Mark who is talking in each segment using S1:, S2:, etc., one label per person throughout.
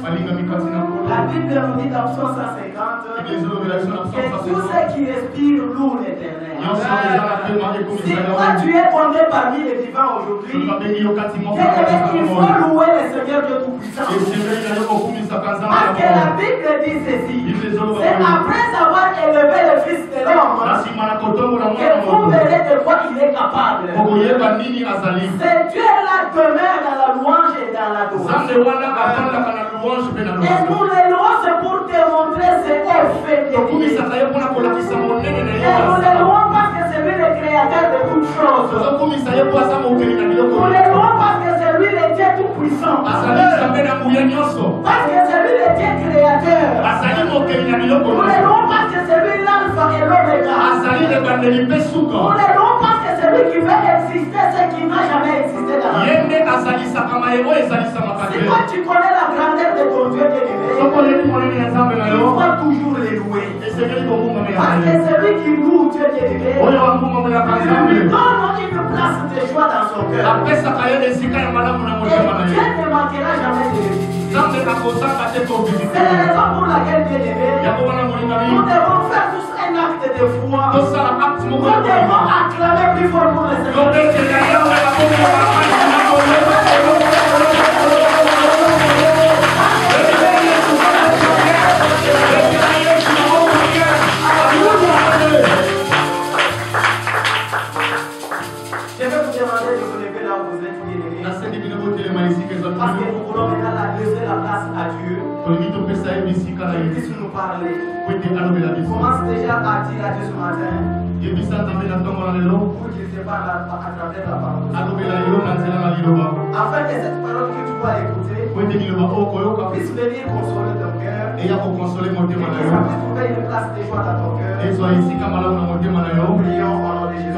S1: La Bible nous dit dans Psaume 150 que tout ce qui respire loue l'Éternel. Si toi tu es tombé parmi les vivants aujourd'hui, il faut louer le Seigneur Dieu Tout-Puissant. Parce que la Bible dit ceci, c'est après avoir élevé le Fils de l'homme que vous verrez de quoi il est capable. C'est Dieu la demeure dans la louange et dans l'adoration. Et nous les louons, c'est pour te montrer ce qu'on fait de Dieu. Et nous les louons parce que c'est lui le créateur de toutes choses. Nous les louons parce que c'est lui le Dieu tout-puissant. Parce que c'est lui le Dieu créateur. Nous les louons parce que c'est lui l'alpha et l'oméga. Nous les louons parce que c'est lui qui fait exister ce qui n'a jamais existé dans la vie. Si toi tu connais la grandeur de ton Dieu bien-aimé, il faut toujours les louer. Parce que celui qui loue Dieu bien-aimé, il lui donne une place de joie dans son cœur. Et Dieu ne manquera jamais de le visiter. C'est la raison pour laquelle, bien-aimé, nous devons faire tous un acte de foi. Nous devons acclamer plus fort pour le Seigneur. Je vais vous demander de vous lever là où vous êtes, bien-aimés. Parce que nous voulons maintenant laisser la place à Dieu. Qu'il puisse nous parler. Commence déjà à dire à Dieu ce matin pour qu'il te parle à travers la parole. Afin que cette parole que tu vas écouter puisse venir consoler ton cœur. Et que ça puisse trouver une place de joie dans ton cœur. Prions au nom de Jésus.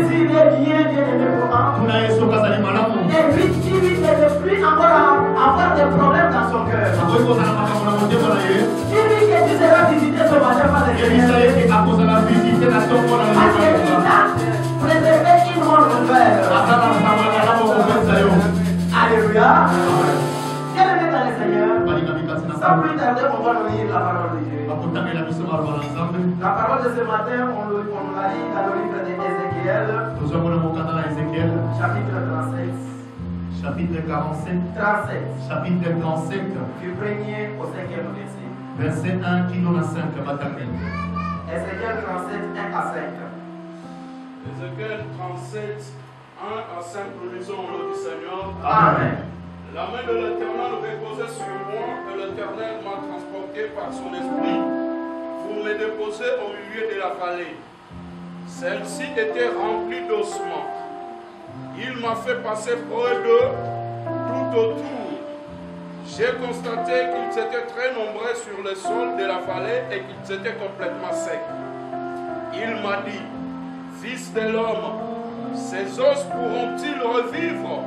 S1: s'il est bien aimé pour moi. Et puis il ne veut plus encore avoir des problèmes dans son cœur. Dis-lui que tu seras visité ce matin par le Seigneur. Parce que tu as préservé une bonne nouvelle. Alléluia. Bien-aimé dans le Seigneur, sans plus tarder, on va lire la parole de Dieu. La parole de ce matin, on l'a lit dans le livre d'Ézéchiel, chapitre 37.
S2: Chapitre 47.
S1: 37.
S2: Chapitre 37.
S1: Du 1er au 5e verset.
S2: Verset 1 qui donne à 5.
S1: Ézéchiel 37, 1 à 5.
S3: Ézéchiel 37, 1 à 5, nous lisons au nom du Seigneur.
S1: Amen.
S3: La main de l'Éternel reposait sur moi et l'Éternel m'a transporté par son esprit pour me déposer au milieu de la vallée. Celle-ci était remplie d'ossements. Il m'a fait passer près d'eux tout autour. J'ai constaté qu'ils étaient très nombreux sur le sol de la vallée et qu'ils étaient complètement secs. Il m'a dit, fils de l'homme, ces os pourront-ils revivre?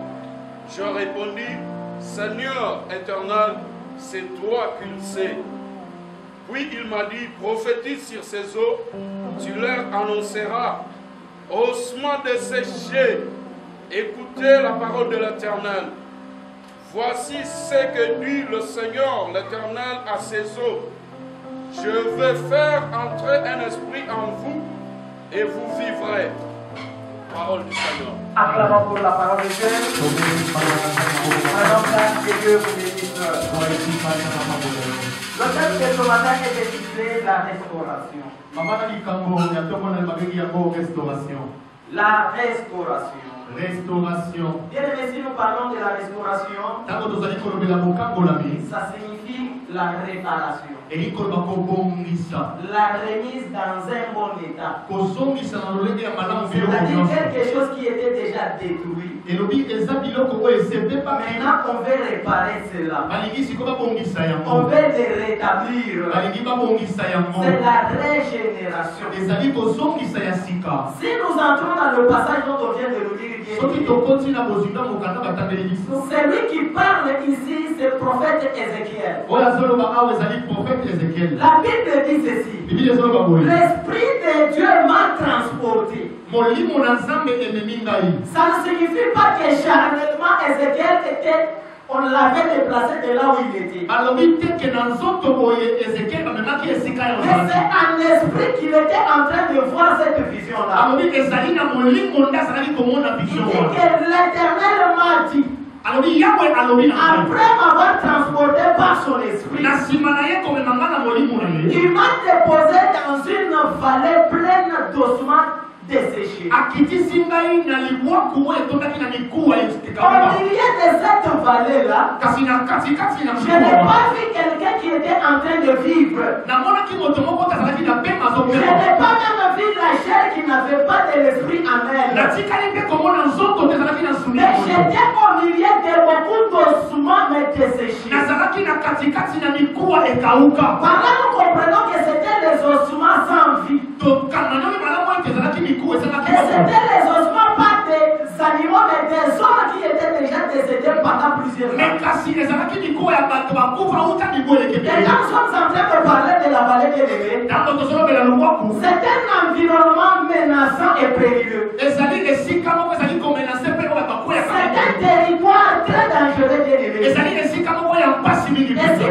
S3: Je répondis, Seigneur éternel, c'est toi qui le sais. Puis il m'a dit, prophétise sur ces eaux, tu leur annonceras, ossements desséchés, écoutez la parole de l'Éternel. Voici ce que dit le Seigneur, l'Éternel, à ces eaux. Je vais faire entrer un esprit en vous et vous vivrez. Parole du Seigneur.
S1: Acclamons pour la parole de Dieu. Madame, grâce de Dieu pour les ministres. Le thème de ce matin est intitulé la restauration. La restauration.
S2: Restauration.
S1: Bien aimé, si nous parlons de la restauration, ça signifie la réparation. La remise dans un bon état. C'est-à-dire quelque chose qui était déjà détruit. Maintenant, on veut réparer cela. On veut le rétablir. C'est la régénération. Si nous entrons dans le passage dont on vient de nous dire, c'est lui qui parle ici, c'est le prophète Ézéchiel. La Bible dit ceci. L'Esprit de Dieu m'a transporté. Ça ne signifie pas que charnellement Ézéchiel était, on l'avait déplacé de là où il était. Mais c'est un esprit qu'il était en train de voir cette vision-là. Il dit que l'Éternel m'a dit, après m'avoir transporté par son esprit, il m'a déposé dans une vallée pleine d'ossements desséchés. Au milieu de cette vallée-là, je n'ai pas vu quelqu'un qui était en train de vivre. Je n'ai pas même vu la chair qui n'avait pas de l'esprit en elle. Mais j'étais au milieu de beaucoup d'ossements mais desséchés. Par là, nous comprenons que c'était les ossements sans vie. Et c'était les ossements pas des animaux mais des hommes qui étaient déjà décédés pendant plusieurs années. Et quand nous sommes en train de parler de la vallée des bébés, c'est un environnement menaçant et périlleux. C'est un territoire très dangereux, bien aimé. Et si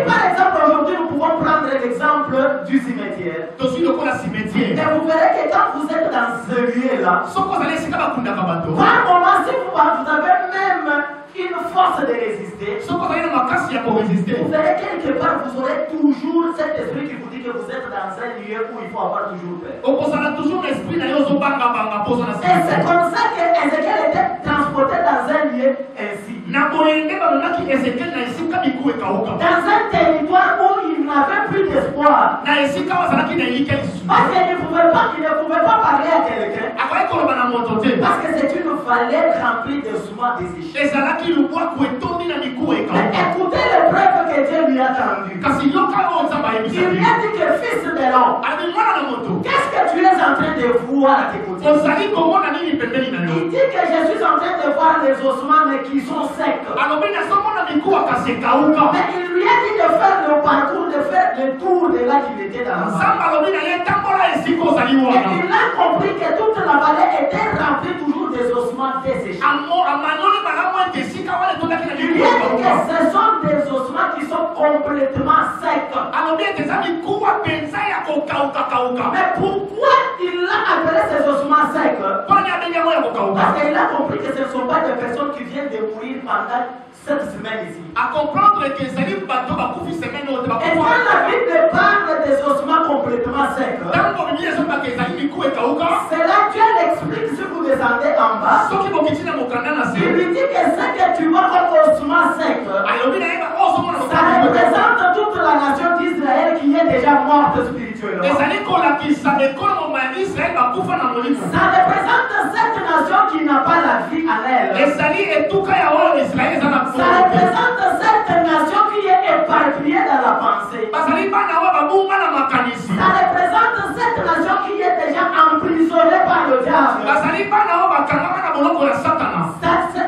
S1: par exemple aujourd'hui nous pouvons prendre l'exemple du cimetière. Et vous verrez que quand vous êtes dans ce lieu-là, par moment, si vous avez même une force de résister, vous verrez quelque part, vous aurez toujours cet esprit qui vous dit que vous êtes dans un lieu où il faut avoir toujours peur. Et c'est comme ça que Ézéchiel était transporté dans un lieu ainsi. Dans un territoire où il n'avait plus d'espoir. Parce qu'il ne pouvait pas parler à quelqu'un. Parce que c'est une vallée remplie de sements desséchés. Mais écoutez les preuves que Dieu lui a tendues. Il lui a dit que fils de l'homme, qu'est-ce que tu es en train de de voir à tes côtés. Il dit que je suis en train de voir les ossements mais qui sont secs. Mais il lui a dit de faire le parcours, de faire le tour de là qu'il était dans la vallée. Et il a compris que toute la vallée était remplie toujours des ossements desséchés. Il lui a dit que ce sont des ossements qui sont complètement secs. Mais pourquoi il a appelé ces ossements secs? Parce qu'il a compris que ce ne sont pas des personnes qui viennent de mourir pendant cette semaine ici.
S4: À comprendre que c'est une bateau va couper semaine ou
S1: et quand la Bible parle des ossements complètement secs, c'est là Dieu l'explique si vous descendez en bas. Il lui dit que ce que tu vois comme ossements secs, ça représente toute la nation d'Israël qui est déjà morte spirituellement. Ça représente cette nation qui n'a pas la vie en elle. Ça représente cette nation qui est éparpillée dans la pensée. Ça représente cette nation qui est déjà emprisonnée par le diable.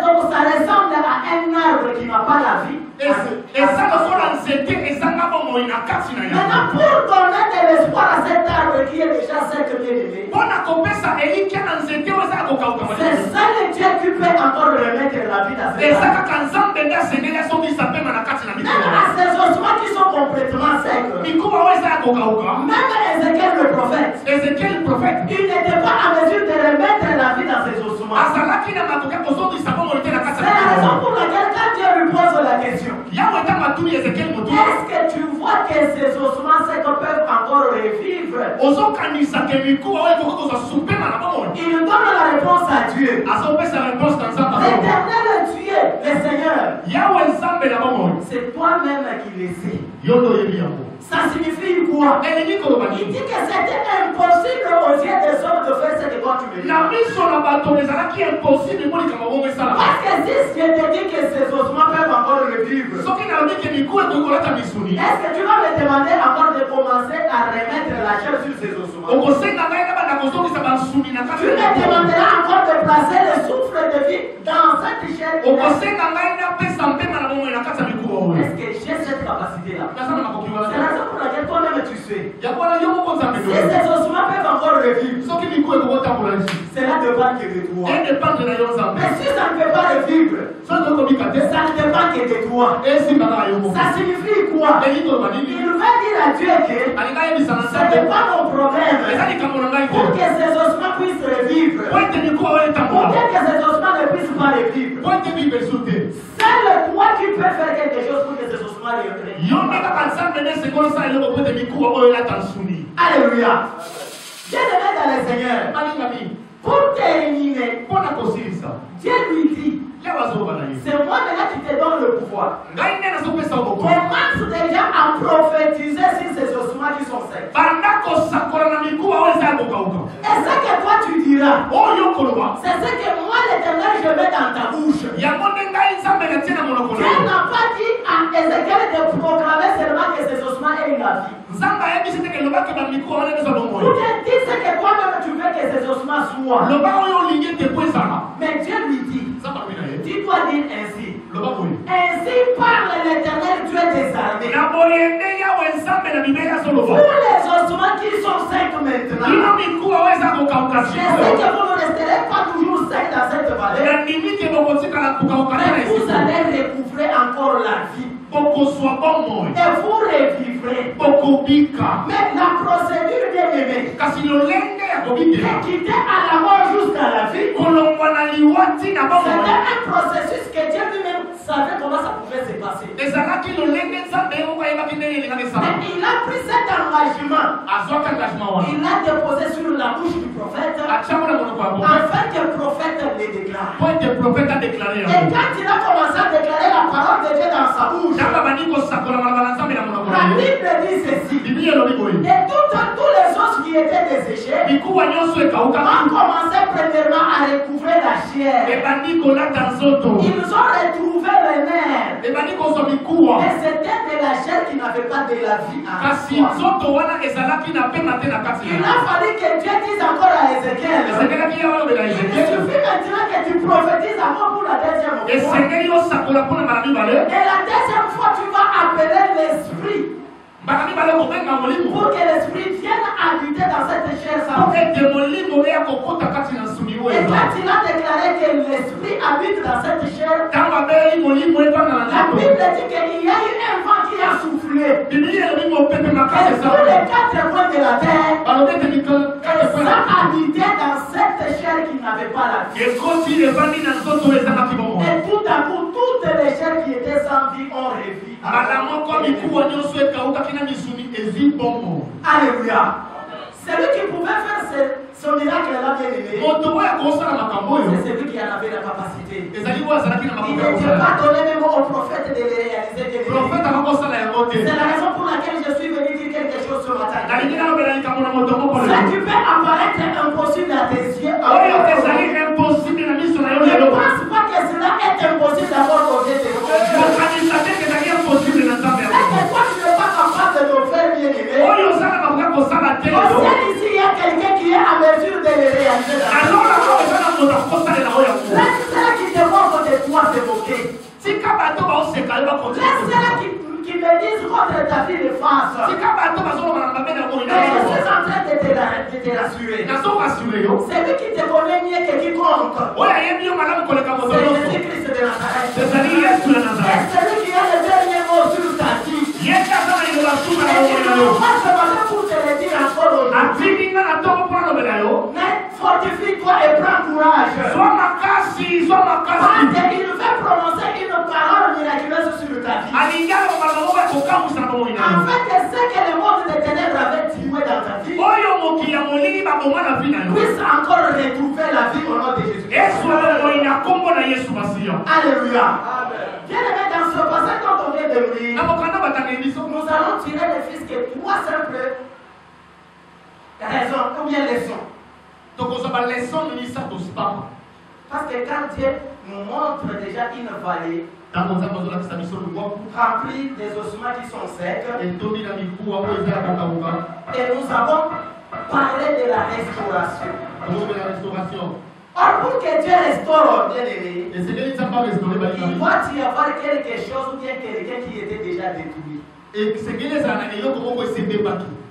S1: Donc ça ressemble à un arbre qui n'a pas la vie. Maintenant, pour donner de l'espoir à cet arbre qui est déjà sec, bien-aimé, c'est ça le Dieu qui peut encore remettre la vie dans cet arbre. Même à ces ossements qui sont complètement secs, même Ézéchiel le prophète, il n'était pas en mesure de remettre la vie dans ces ossements. C'est la raison pour laquelle quand Dieu lui pose la question, est-ce que tu vois que ces ossements secs peuvent encore revivre? Il donne la réponse à Dieu. L'éternel Dieu, le Seigneur, c'est toi-même qui le sais. Ça signifie quoi? Il dit que c'était impossible aux yeux des hommes de faire ce que toi tu me dis. Parce que si je te dis que ces ossements peuvent encore revivre, est-ce que tu vas me demander encore de commencer à remettre la chair sur ces ossements? Tu me demanderas encore de placer le souffle de vie dans cette chair. Est-ce que j'ai cette capacité-là? C'est la raison pour laquelle toi-même tu sais. Si ces ossements peuvent encore revivre, cela dépend que de toi. Mais si ça ne peut pas revivre, ça ne dépend que de toi. Ça signifie quoi? Il va dire à Dieu que ce n'est pas mon problème pour que ces ossements puissent revivre, pour que ces ossements ne puissent pas revivre. C'est toi qui peux faire quelque chose pour que ces ossements reviennent. Alléluia. Bien-aimé dans le Seigneur, pour terminer, Dieu lui dit, c'est moi maintenant qui te donne le pouvoir. Commence déjà à prophétiser sur ces ossements qui sont secs. Et ce que toi tu diras, c'est ce que moi l'Éternel je mets dans ta bouche. Dieu n'a pas dit à Ézéchiel de proclamer seulement que ces ossements aient la vie. Ou bien dis ce que toi-même tu veux que ces ossements soient. Mais Dieu lui dit, dis-toi dire ainsi. Ainsi parle l'Éternel Dieu des armées. Pour les ossements qui sont secs maintenant, je sais que vous ne resterez pas toujours secs dans cette vallée, mais vous allez recouvrer encore la vie. Et vous revivrez. Mais la procédure bien-aimée, de quitter à la mort jusqu'à la vie, c'était un processus que Dieu lui-même savait comment ça pouvait se passer. Mais il a pris cet engagement. Il l'a déposé sur la bouche du prophète afin que le prophète le déclare. Et quand il a commencé à déclarer la parole de Dieu dans sa bouche, la Bible dit ceci. Et tous les os qui étaient desséchés ont commencé premièrement à recouvrir la chair. Ils ont retrouvé les nerfs. Et c'était de la chair qui n'avait pas de la vie en soi. Il a fallu que Dieu dise encore à la deuxième fois, tu vas appeler l'esprit. Pour que l'esprit vienne habiter dans cette chair sans vie. Et quand il a déclaré que l'esprit habite dans cette chair, la Bible dit qu'il y a eu un vent qui a soufflé. Et sur les 4 coins de la terre, ça habitait dans cette chair qui n'avait pas la vie. Et tout à coup, toutes les chairs qui étaient sans vie ont revu. Alléluia. Celui qui pouvait faire ce miracle-là, bien aimé, c'est celui qui en avait la capacité. Il n'était pas donné même au prophète de les réaliser. C'est la raison pour laquelle je suis venu dire quelque chose ce matin. Ce qui peut apparaître impossible à tes yeux, ne pense pas que cela est impossible d'abord aux yeux de Dieu. Toi, tu n'es pas capable de le faire, bien aimé. Au ciel, ici, il y a quelqu'un qui est à mesure de les réaliser. Laisse-la qui te montre de toi se moquer. Laisse-la qui me dise contre ta vie de face. Mais je suis en train de te rassurer. Celui qui te connaît mieux que quiconque, c'est Jésus-Christ de Nazareth. Et celui qui a le dernier mot sur ta vie. Et il nous passe ce matin pour te le dire encore aujourd'hui. Mais fortifie-toi et prends courage. Parce qu'il veut prononcer une parole miraculeuse sur ta vie. En fait, c'est que le monde des ténèbres avait tué dans ta vie puisse encore retrouver la vie au nom de Jésus. Alléluia. Bien-aimé, dans ce passage dont on vient de lire, nous allons tirer le fils que 3 simples raisons ou bien leçons. Parce que quand Dieu nous montre déjà une vallée remplie des ossements qui sont secs, et nous avons parlé de la restauration. Or, pour que Dieu restaure, bien-aimé, il doit y avoir quelque chose ou bien quelqu'un qui était déjà détruit.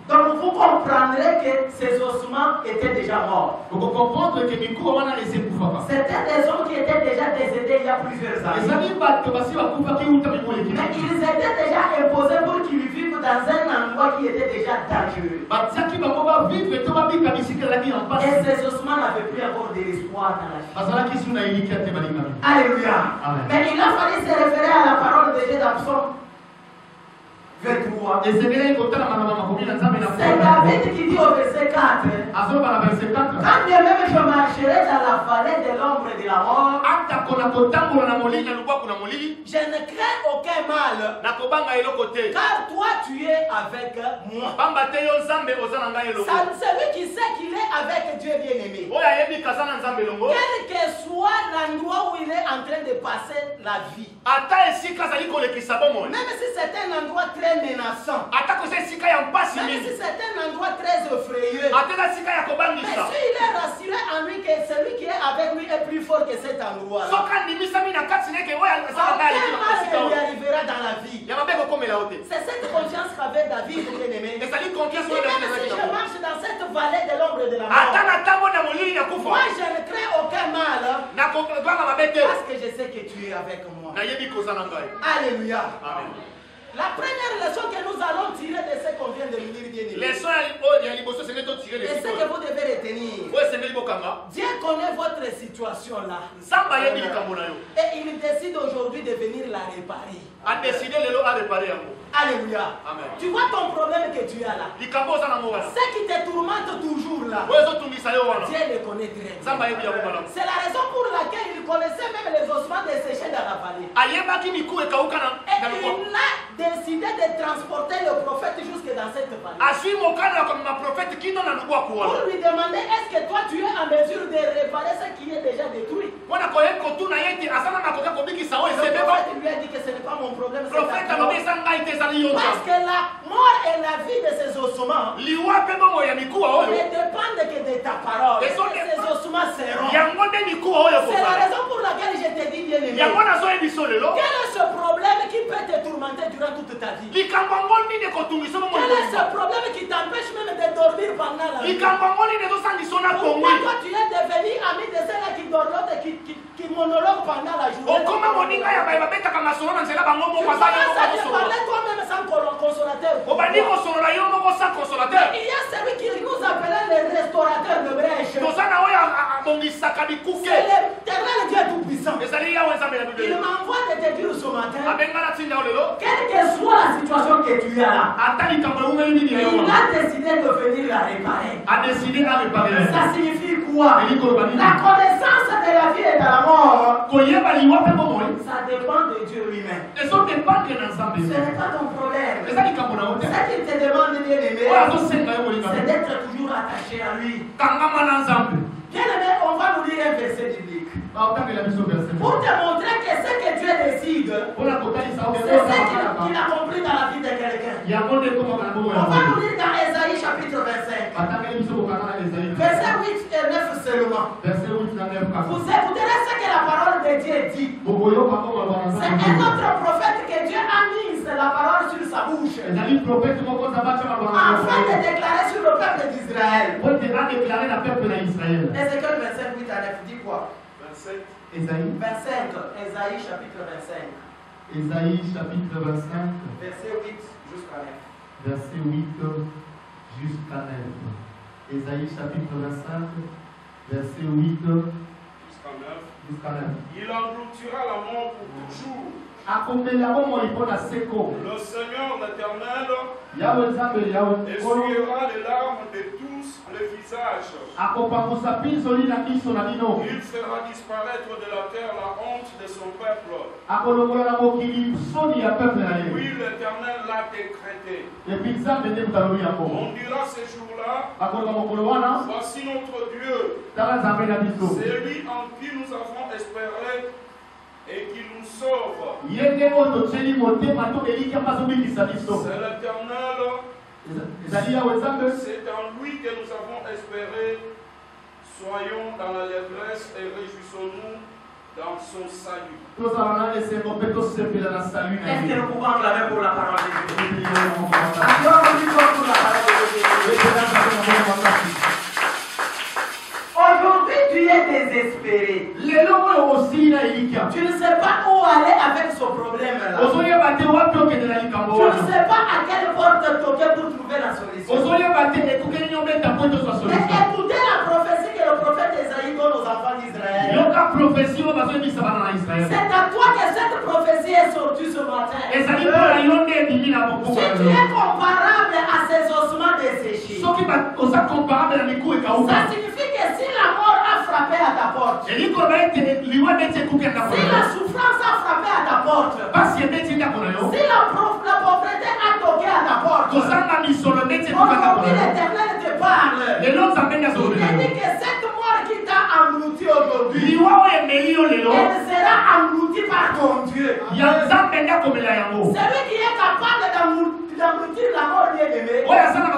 S1: Donc vous comprendrez que ces ossements étaient déjà morts. C'était des hommes qui étaient déjà décédés il y a plusieurs années. Mais ils étaient déjà imposés pour qu'ils vivent dans un endroit qui était déjà dangereux. Et ces ossements n'avaient plus encore de l'espoir dans la vie. Alléluia. Amen. Mais il a fallu se référer à la parole de Dieu dans Psaume 23. C'est David qui dit au verset 4. Quand bien même je marcherai dans la vallée de l'ombre et de la mort, je ne crains aucun mal, car toi tu es avec moi. Celui qui sait qu'il est avec Dieu bien-aimé, quel que soit l'endroit où il est en train de passer la vie, même si c'est un endroit très menaçant, même si c'est un endroit très effrayeux, mais s'il est rassuré en lui que celui qui est avec lui est plus fort que cet endroit, aucun mal ne lui arrivera dans la vie. C'est cette confiance qu'avait David, bien-aimé. Même si je marche dans cette vallée de l'ombre de la mort, moi je ne crains aucun mal, parce que je sais que tu es avec moi. Alléluia. Amen. La première leçon que nous allons tirer de ce qu'on vient de lire, bien-aimé, et ce que vous devez retenir, Dieu connaît votre situation là, et il décide aujourd'hui de venir la réparer. Alléluia. Amen. Tu vois ton problème que tu as là, ce qui te tourmente toujours là, Dieu le connaît très bien. C'est la raison pour laquelle il connaissait même les ossements desséchés dans la vallée. Et il a décidé de transporter le prophète jusque dans cette vallée pour lui demander, est-ce que toi tu es en mesure de réparer ce qui est déjà détruit? Le prophète lui a dit que ce n'est pas mon problème, c'est ta gloire. Parce que la mort et la vie de ces ossements ne dépendent que de ta parole. Ces ossements seront. C'est la raison pour laquelle je te dis, bien-aimé?
S4: Ya bona zo ebiso lelo.
S1: Quel est ce problème qui peut te tourmenter durant toute ta vie?
S4: Likambo ngoni ne kotungiso mo.
S1: Quel est ce problème qui t'empêche même de dormir pendant la nuit?
S4: Likambo ngoni ne zo sangiso na
S1: Pourquoi
S4: kongi.
S1: toi tu es devenu ami de ceux-là qui dorment et qui monologuent pendant la journée?
S4: Okoma moninga ya ba beta kama solo na nzela bango mo
S1: Tu
S4: pasala
S1: commences à
S4: mo
S1: te
S4: solo.
S1: parler toi-même sans consolateur.
S4: Obandi ko solo la yo mo sans consolateur.
S1: Il y a celui qui nous appelait les restaurateurs de brèche.
S4: Tozana oya abongisaka bikuke.
S1: C'est l'Éternel Dieu Tout-Puissant.
S4: Ezali ya wenza mbele
S1: Il
S4: bibele.
S1: m'envoie de te dire ce matin,
S4: Abenga na tinda olelo.
S1: quelle que soit la situation que tu as là,
S4: Ata likambo ngoni ni
S1: il
S4: yo.
S1: a décidé de venir la réparer.
S4: A décidé à réparer.
S1: Ça signifie quoi?
S4: Eli ko bani.
S1: La connaissance de la vie et de la mort,
S4: Koyeba liwa pe mo moi.
S1: ça dépend de Dieu lui-même.
S4: Ezo dépendre na
S1: Ce
S4: nzambe.
S1: n'est pas ton problème.
S4: Eza likambo na wote.
S1: Ce qu'il te demande, bien-aimé,
S4: Oya zo senga yo linga.
S1: c'est d'être toujours attaché à lui.
S4: Kangama na nzambe.
S1: Bien-aimé, on va nous lire un verset biblique.
S4: Ba otangela biso verset.
S1: Pour te montrer que ce que Dieu décide,
S4: Pona kotalisa o
S1: c'est ce qu'il accomplit dans la vie de quelqu'un.
S4: ya konde ko makana bo
S1: On
S4: ya.
S1: va nous lire dans Ésaïe chapitre 25.
S4: Atangela biso ko kana Esaïe.
S1: Verset 8 et 9 seulement.
S4: Verset 8 na 9 ka.
S1: Vous écouterez ce que la parole de Dieu dit.
S4: Boboyo pa ko ba na
S1: C'est un autre prophète que Dieu a mis la parole sur sa bouche,
S4: Ezali prophète moko zabacha ba na.
S1: afin de déclarer sur le peuple d'Israël.
S4: Pour te a déclaré la peuple d'Israël.
S1: Ézéchiel 25, 8 à 9 dit quoi?
S3: 27.
S4: Esaïe.
S1: 25, Ésaïe chapitre 25,
S4: Esaïe chapitre 25.
S1: verset 8 jusqu'à 9.
S4: Verset 8 jusqu'à 9. Esaïe chapitre 25. Verset 8
S3: Jusqu'à 9.
S4: jusqu'à 9.
S3: Il engloutira la mort pour toujours.
S4: Akomela bomo ipona seko.
S3: Le Seigneur l'Éternel
S4: Yawe nzambe yawe kolo.
S3: essuiera les larmes de tous les visages.
S4: Akopangusa pinzoli na biso na bino.
S3: Il fera disparaître de la terre la honte de son peuple.
S4: Akolongola na mokili soni ya peuple na ye.
S3: Oui, l'Éternel l'a décrété.
S4: Epi nzambe nde mutalobi yango.
S3: On dira ces jours-là,
S4: Akoloba mokolo wana.
S3: voici notre Dieu.
S4: Tala nzambe na biso.
S3: C'est lui en qui nous avons espéré et qui nous sauve.
S4: Yenge oyo totyeli motema to eliki azobikisa biso.
S3: C'est l'Éternel,
S4: Ezali yawe nzambe.
S3: c'est en lui que nous avons espéré. Soyons dans l'allégresse et réjouissons-nous dans son salut.
S4: Tozala na esengo mpe tosepela na salut na
S1: Est-ce que
S4: ye.
S1: nous pouvons acclamer pour la parole de Dieu?
S4: Tozala
S1: Acclamons pour la parole de Dieu. Aujourd'hui, tu es désespéré.
S4: lelo oyo osili na elikya.
S1: Tu ne sais pas où aller avec ce problème-là.
S4: ozoyeba te wapi okende na likambo
S1: Tu ne
S4: wana.
S1: sais pas à quelle porte toquer pour trouver la solution.
S4: ozoyeba te ekokeli nyobeta mpo tozwa
S1: Mais
S4: solution.
S1: écoutez la prophétie que le prophète Esaïe donne aux enfants d'Israël.
S4: yoka profesi oyo bazoyebisa bana na israele.
S1: C'est à toi que cette prophétie est sortie ce matin.
S4: ezali mpona yo nde ebimi na
S1: Si
S4: bobuku
S1: tu es comparable à ces ossements desséchés,
S4: soki oza comparable na miku
S1: ça
S4: ekauka.
S1: signifie que si la mort a frappé à ta porte,
S4: elikoloba ete liwa neti ekuki ya ndako
S1: si
S4: na
S1: la
S4: yo.
S1: souffrance a frappé à ta porte,
S4: pasi ebeti ndako na yo.
S1: si la pauvreté a toqué à ta porte,
S4: kozanga misolo neti ekuki ya ndako
S1: aujourd'hui
S4: na yo.
S1: l'Éternel te parle.
S4: lelo nzambe nde
S1: Il
S4: azolobi
S1: te
S4: na
S1: dit
S4: yo.
S1: que cette mort qui t'a englouti aujourd'hui,
S4: liwa oyo emeli yo lelo
S1: elle sera engloutie par ton Dieu.
S4: ya nzambe nde akomela yango.
S1: Celui qui est capable d'engloutir la mort bien-aimée,
S4: oyo aza na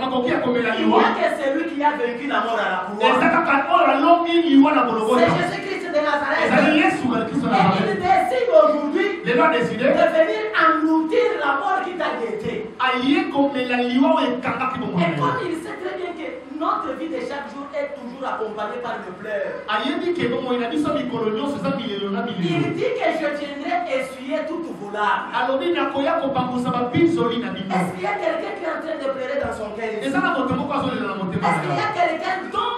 S4: makoki ya komela
S1: il
S4: liwa.
S1: voit que c'est lui qui a vaincu la mort à la
S4: eza
S1: croix.
S4: kaka oyo alongi liwa na
S1: C'est
S4: bolokota.
S1: Jésus-Christ de Nazareth.
S4: ezali yesu kristo na
S1: Et il
S4: nazareth.
S1: décide aujourd'hui
S4: lelo adeside
S1: de venir engloutir la mort qui t'a guetté.
S4: aye komela liwa oyo ekangaki bomoi
S1: Et
S4: na yo.
S1: comme il sait très bien que notre vie de chaque jour est toujours accompagnée par le pleurs,
S4: ayebi ke bomoi na biso mikolo nyonso eza milelo na
S1: il
S4: milelo.
S1: dit que je viendrai essuyer toutes vos larmes.
S4: alobi nakoya kopangusa babinzoli na bino.
S1: Est-ce qu'il y a quelqu'un qui est en train de pleurer dans son cœur ici?
S4: eza na moto moko azolela na motema
S1: Est-ce qu'il y
S4: na
S1: a
S4: yo.
S1: quelqu'un dont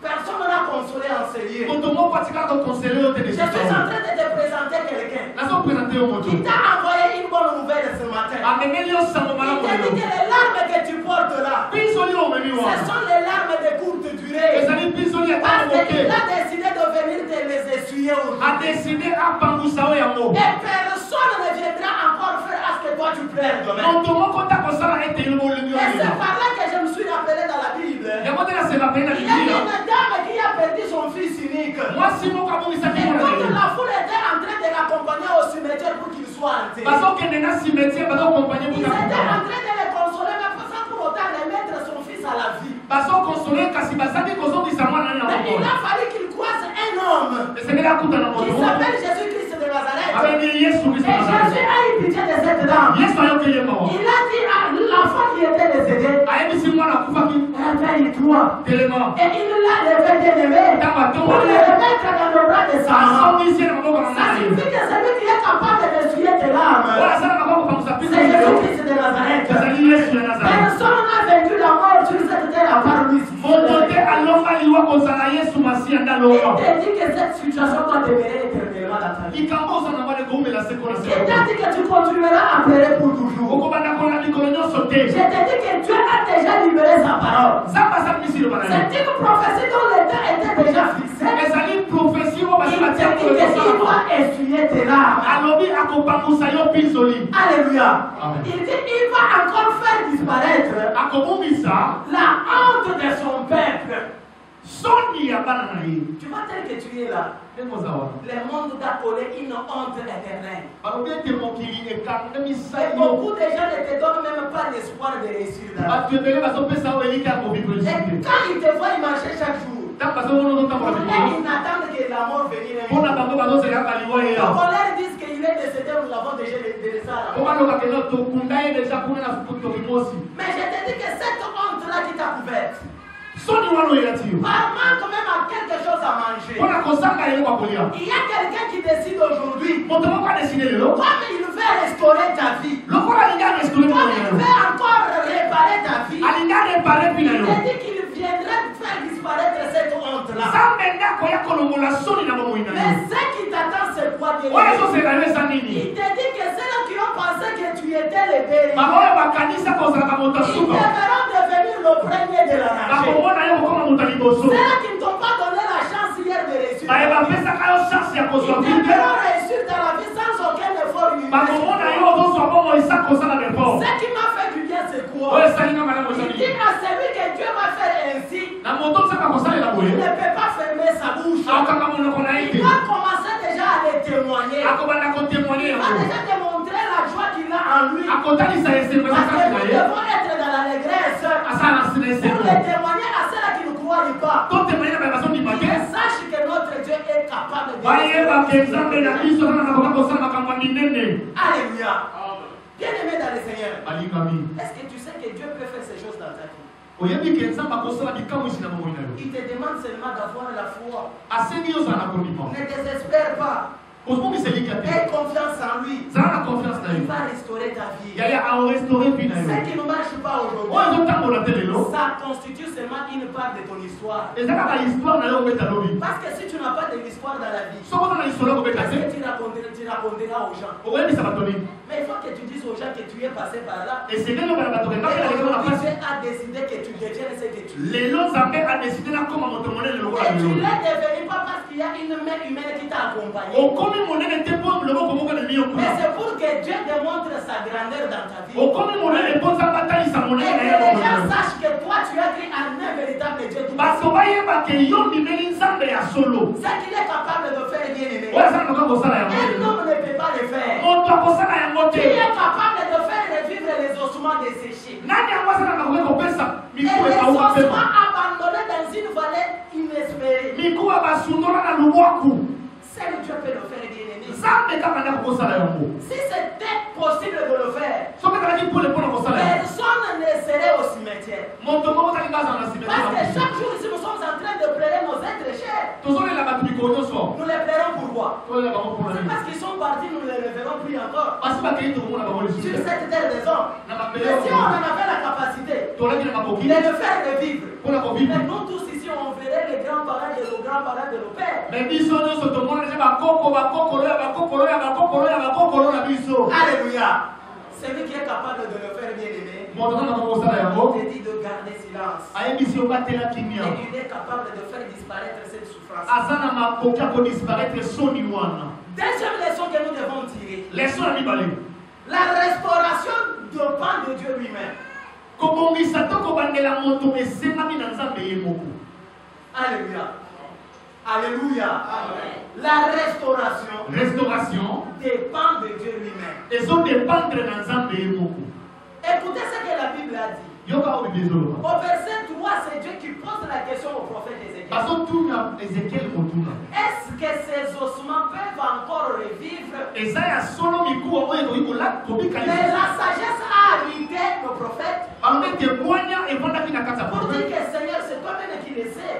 S1: personne n'a consolé en ce lieu?
S4: moto moko atikaka kokonsele yo te
S1: Je suis en
S4: desisa.
S1: train de te présenter quelqu'un
S4: nazopresente yo moto
S1: qui t'a envoyé une bonne nouvelle ce matin.
S4: amemeli yo sango
S1: Il
S4: malamu
S1: te dit
S4: lelo.
S1: que les larmes que tu portes là,
S4: pinzoli oyo omemi
S1: ce
S4: wana
S1: sont les larmes de courte durée.
S4: ezali pinzoli ya
S1: Parce
S4: ntango
S1: qu'il
S4: moke.
S1: a décidé de venir te les essuyer aujourd'hui.
S4: adeside apangusa oyo yango.
S1: Et personne ne viendra encore faire à ce que toi tu pleures demain.
S4: moto moko takosala ete yo bolingi
S1: Et c'est
S4: oyo.
S1: par là que je me suis rappelé dans la Bible.
S4: yango te naserapeli na
S1: Il y a
S4: biblia.
S1: une dame qui a perdu son fils unique.
S4: mwasi moko abongisaki
S1: Et
S4: mwana
S1: toute
S4: lelo.
S1: la foule était en train de l'accompagner au cimetière pour qu'il soit enterré.
S4: bazokende na cimetière bazokompagne
S1: Ils étaient en
S4: mpona
S1: train de le consoler, mais sans pour autant remettre son fils à la vie.
S4: bazokonsole kasi bazali kozongisa mwana na
S1: Mais il
S4: mokolo.
S1: a fallu qu'il croise un homme
S4: esengeli akuta na
S1: qui
S4: moto
S1: s'appelle Jésus réveille-toi. Et il l'a levé bien-aimé pour le remettre dans le bras de sa maman. Ça signifie que celui qui est capable d'essuyer tes larmes, c'est Jésus-Christ de Nazareth. Personne n'a vaincu la mort sur cette terre à part lui. Il te dit que cette situation doit demeurer éternellement dans ta vie. Il t'a dit que tu continueras à pleurer pour toujours. Je te dis que Dieu a déjà libéré sa parole. C'est une prophétie dont le temps était déjà fixé. Il te dit qu'il va essuyer tes larmes. Alléluia. Il dit qu'il va encore faire disparaître la honte de son peuple. Tu vois tel que tu es là. Le monde t'a collé une honte éternelle. Et beaucoup de gens ne te donnent même pas l'espoir de réussir dans la vie. Et quand ils te voient marcher chaque jour, et ils n'attendent que la mort vienne. On leur dit qu'il est décédé, nous l'avons déjà laissé à la mort. Mais je te dis que cette honte-là qui t'a couverte, manque même à quelque chose à manger. Il y a quelqu'un qui décide aujourd'hui, comme il veut restaurer ta vie, comme il veut encore réparer ta vie, il a dit qu'il viendrait faire disparaître cette honte-là. Mais ce qui t'attend, c'est quoi? Il te dit que ceux qui ont pensé que tu étais le dernier, ils devront devenir le premier de la nation. Ceux-là qui ne t'ont pas donné la chance hier de réussir, ils devront réussir dans la vie sans aucun effort humain. Ce qui m'a fait du bien, c'est quoi? Il dit à celui que Dieu va faire ainsi, il ne peut pas fermer sa bouche. Il va commencer déjà à le témoigner. Il va déjà te montrer la joie qu'il a en lui. Parce que nous devons être dans l'allégresse pour le témoigner à ceux-là qui ne croient pas. Sache que notre Dieu est capable de Alléluia. Bien-aimé dans le Seigneur, est-ce que tu sais que Dieu peut faire ces choses dans ta vie? Il te demande seulement d'avoir la foi. Ne désespère pas. Aie confiance en lui. Il va restaurer ta vie. Ce qui ne marche pas aujourd'hui, ça constitue seulement une part de ton histoire. Parce que si tu n'as pas de l'histoire dans la vie, qu'est-ce que tu raconteras aux gens? Mais il faut que tu dises aux gens que tu es passé par là. Et aujourd'hui, Dieu a décidé que tu deviennes ce que tu es. Et tu l'as devenu pas parce qu'il y a une main humaine qui t'a accompagné. Mais c'est pour que Dieu démontre sa grandeur dans ta vie. Et que les gens sachent que toi tu as créé un véritable Dieu. Ce qu'il est capable de faire, bien aimé, un homme ne peut pas le faire. Qui est capable de faire revivre les ossements desséchés et les ossements abandonnés dans une vallée inespérée? Seul Dieu peut le faire, bien aimé. Si c'était possible de le faire, personne ne serait au cimetière. Parce que chaque jour ici, nous sommes en train de pleurer nos êtres chers. Nous les pleurons pourquoi? C'est parce qu'ils sont partis, nous ne les reverrons plus encore. Sur cette terre des hommes. Mais si on en avait la capacité de le faire revivre, mais nous tous ici, on verrait les grands-parents de nos grands-parents de nos pères. Alléluia. Celui qui est capable de le faire, bien aimé, il te dit de garder silence. Et il est capable de faire disparaître cette souffrance. Deuxième leçon que nous devons tirer. La restauration dépend de Dieu lui-même. Alléluia. Alléluia. Amen. La restauration dépend de Dieu lui-même. Écoutez ce que la Bible a dit. Au verset 3, c'est Dieu qui pose la question au prophète Ézéchiel. Est-ce que ces ossements peuvent encore revivre? Mais la sagesse a habité le prophète. Et Pour dire que Seigneur, c'est toi-même qui le sais.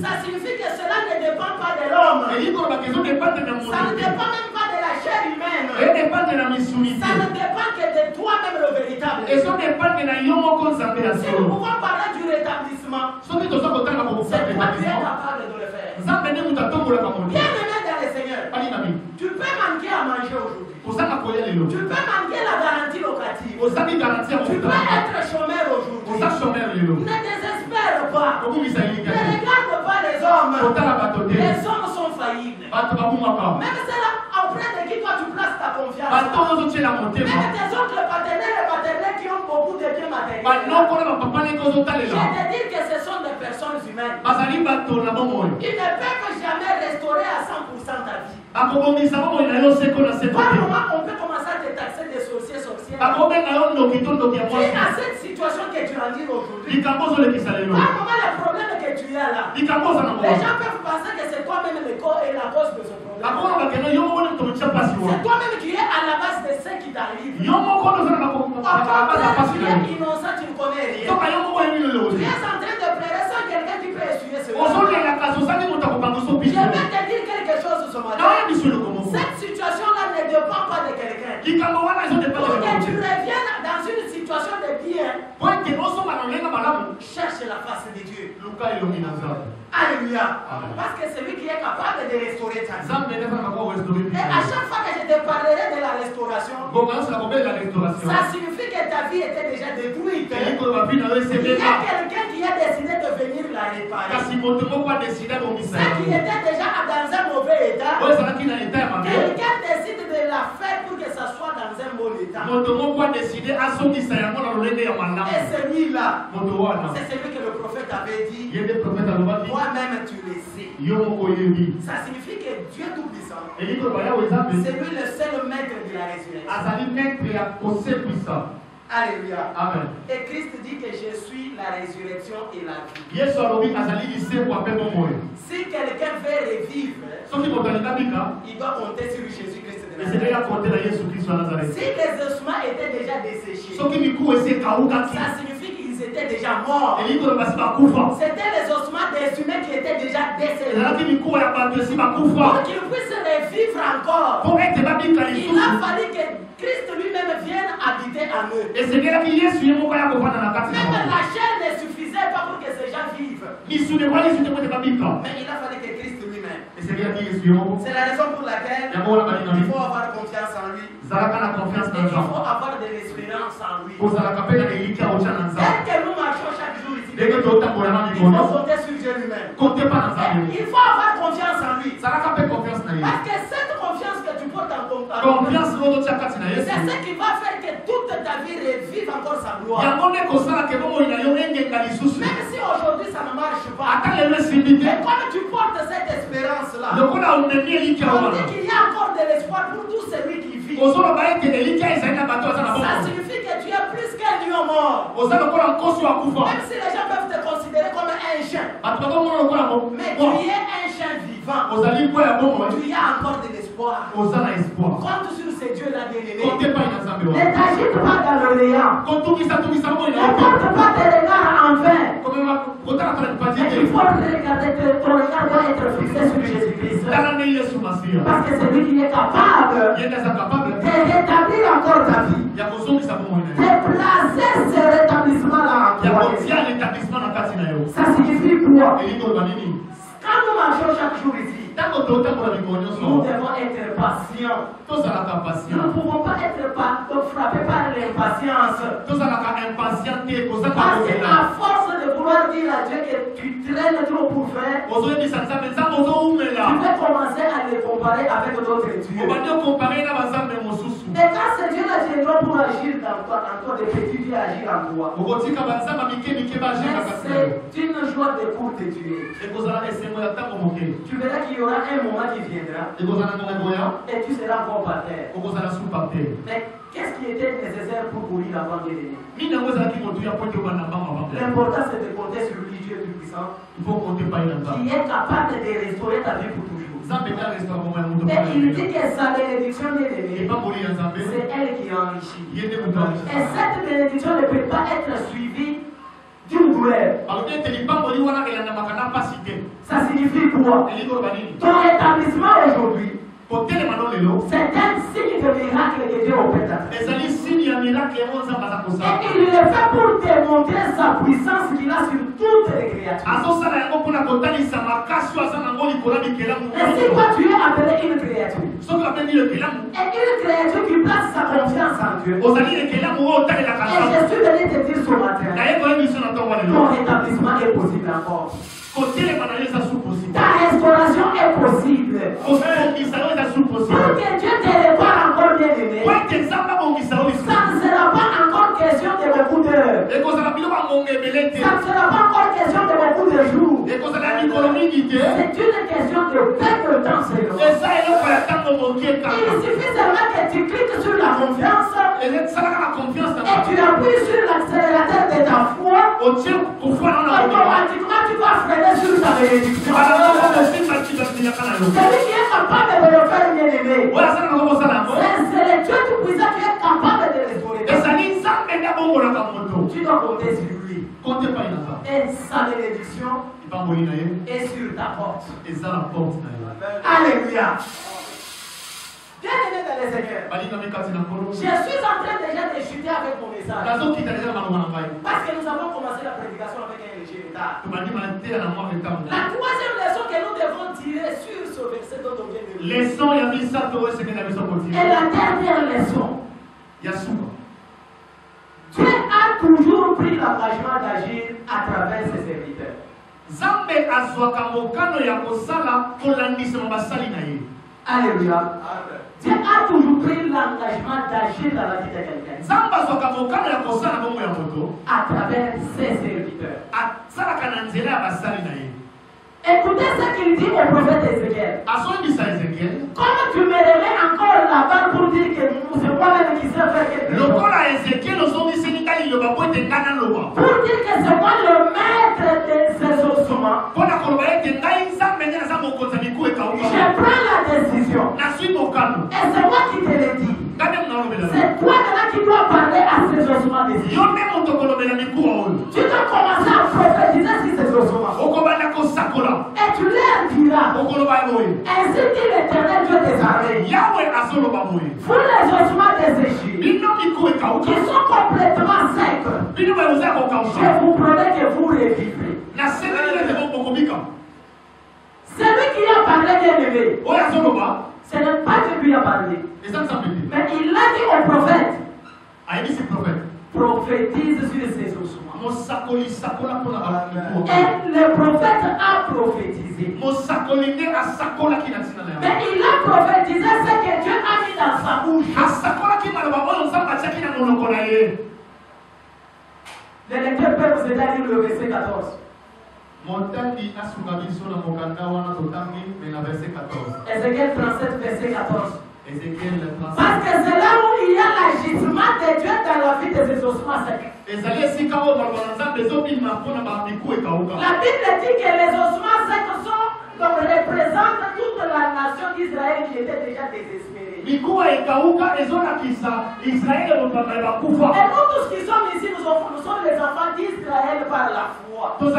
S1: Ça signifie que cela ne dépend pas de l'homme. Ça ne dépend même pas de la chair humaine. Ça ne dépend que de toi-même le véritable. Si nous pouvons parler du rétablissement, c'est toi qui es capable de le faire. Bien-aimé dans le Seigneur, tu peux manquer à manger aujourd'hui. Tu peux manquer la garantie locative. Tu peux être chômeur aujourd'hui. Ne désespère pas. Ne regarde pas les hommes. Les hommes sont faillibles. Même ceux-là auprès de qui toi tu places ta confiance. Même tes oncles paternels qui ont beaucoup de biens matériels. Je te dis que ce sont des personnes humaines. Ils ne peuvent jamais restaurer à 100% ta vie. Par moment, on peut commencer à te taxer des sorciers. Tu es dans cette situation que tu endures aujourd'hui. Par moment, le problème que tu as là, les gens peuvent penser que c'est toi-même la cause de ce problème. C'est toi-même qui es à la base de ce qui t'arrive. Tu es innocent, tu ne connais rien. Tu es en train de pleurer sans quelqu'un qui peut essuyer ce problème. Je vais te dire quelque chose ce matin. Cette situation-là ne dépend pas de quelqu'un. Pour que tu reviennes dans une situation de bien, cherche la face de Dieu. Alléluia. Parce que c'est lui qui est capable de restaurer ta vie. Et à chaque fois que je te parlerai de la restauration, ça signifie que ta vie était déjà détruite. Il y a quelqu'un qui a décidé de venir la réparer. Ceux qui étaient déjà dans un mauvais état, quelqu'un décide de la faire pour que ça soit dans un bon état. Et celui-là, c'est celui que le prophète avait dit. Toi-même tu le sais. Ça signifie que Dieu Tout-Puissant, c'est lui le seul maître de la résurrection. Alléluia. Amen. Et Christ dit que je suis la résurrection et la vie. Si quelqu'un veut revivre, il doit compter sur Jésus-Christ de Nazareth. Si les ossements étaient déjà desséchés, ça signifie qu'ils étaient déjà morts. C'était les ossements des humains qui étaient déjà décédés. Pour qu'ils puissent revivre encore, il a fallu que Christ lui-même vienne habiter en eux. Même la chair ne suffisait pas pour que ces gens vivent. Mais il a fallu que Christ lui-même. C'est la raison pour laquelle il faut avoir confiance en lui. Il faut avoir de l'espérance en lui. Dès que nous marchons chaque jour ici, il faut compter sur Dieu lui-même. Il faut avoir confiance en lui. Parce que cette confiance que tu portes en confiance, c'est ce qui va faire que toute ta vie revive encore sa gloire. Même si aujourd'hui ça ne marche pas, mais comme tu portes cette espérance-là, on dit qu'il y a encore de l'espoir pour tout celui qui vit. Ça signifie que tu es plus qu'un lion mort. Même si les gens peuvent te considérer comme un chien, mais tu es un chien vivant. Tu as encore de l'espoir. Compte sur ces dieux-là bien-aimés. Ne t'agite pas dans le néant. Ne porte pas tes regards en vain. Il faut regarder que ton regard doit être fixé sur Jésus-Christ. Parce que c'est lui qui est capable de rétablir encore ta vie. De placer ce rétablissement-là en toi. Ça signifie quoi? Quand nous marchons chaque jour ici, nous devons être patients. Nous ne pouvons pas être frappés par l'impatience. Parce qu'à force de vouloir dire à Dieu que tu traînes trop pour faire, tu peux commencer à les comparer avec d'autres dieux. Et quand ces dieux-là viendront pour agir dans toi, des petits dieux agir en toi, c'est une joie de courte durée. Tu verras qu'il y aura un moment qui viendra et tu seras encore par terre. Mais qu'est-ce qui était nécessaire pour courir avant de l'aimer? L'important c'est de compter sur lui, Dieu Tout-Puissant, qui est capable de restaurer ta vie pour toujours. Et il dit que sa bénédiction bien-aimée, c'est elle qui enrichit. Et cette bénédiction ne peut pas être suivie d'une douleur. Ça signifie quoi? Ton rétablissement aujourd'hui, c'est un signe de miracle que Dieu opère. Et il le fait pour te montrer sa puissance qu'il a sur toutes les créatures. Et si toi tu es appelé une créature, et une créature qui place sa confiance en Dieu, et je suis venu te dire ce matin, ton rétablissement est possible encore. Ta restauration est possible. Pour que Dieu te répare encore bien aimé, ça ne sera pas encore question de beaucoup d'heures. Ça ne sera pas encore question de beaucoup de jours. C'est une question de peu de temps seulement. Il suffit seulement que tu cliques sur la confiance et tu appuies sur l'accélérateur de ta foi. Automatiquement tu vas freiner sur ta bénédiction. Celui qui est capable de le faire bien aimé, c'est le Dieu tout-puissant qui est capable de restaurer. Tu dois compter sur lui. Et sa bénédiction est sur ta porte. Alléluia. Bien aimé dans les Seigneurs, je suis en train déjà de chuter avec mon message. Parce que nous avons commencé la prédication avec un léger retard. La troisième leçon que nous devons tirer sur ce verset dont on vient de lire. Et la dernière leçon. Dieu a toujours pris l'engagement d'agir à travers ses serviteurs. Alléluia. Dieu a toujours pris l'engagement d'agir dans la vie de quelqu'un à travers ses serviteurs. Écoutez ce qu'il dit au prophète Ézéchiel. Comme tu me remets encore la balle pour dire que c'est moi-même qui sais faire quelque chose. Pour dire que c'est moi le maître de ces ossements. Je prends la décision. Et c'est moi qui te l'ai dit. C'est toi qui dois parler à ces ossements des yeux. Tu dois commencer à prophétiser sur ces ossements. Et tu leur diras. Ainsi dit l'Éternel Dieu des armées. Vous les ossements desséchés, qui sont complètement secs, je vous promets que vous revivrez. Celui qui a parlé bien aimé, ce n'est pas Dieu qui lui a parlé. Mais il l'a dit au prophète. Prophétise sur ses ossements. Et le prophète a prophétisé. Mais il a prophétisé ce que Dieu a mis dans sa bouche. Les lecteurs peuvent se dire le verset 14. Ézéchiel 37, verset 14. Parce que c'est là où il y a l'agissement de Dieu dans la vie de ces ossements secs. La Bible dit que les ossements secs représentent toute la nation d'Israël qui était déjà désespérée. Et nous tous qui sommes ici, nous sommes les enfants d'Israël par la foi. Parce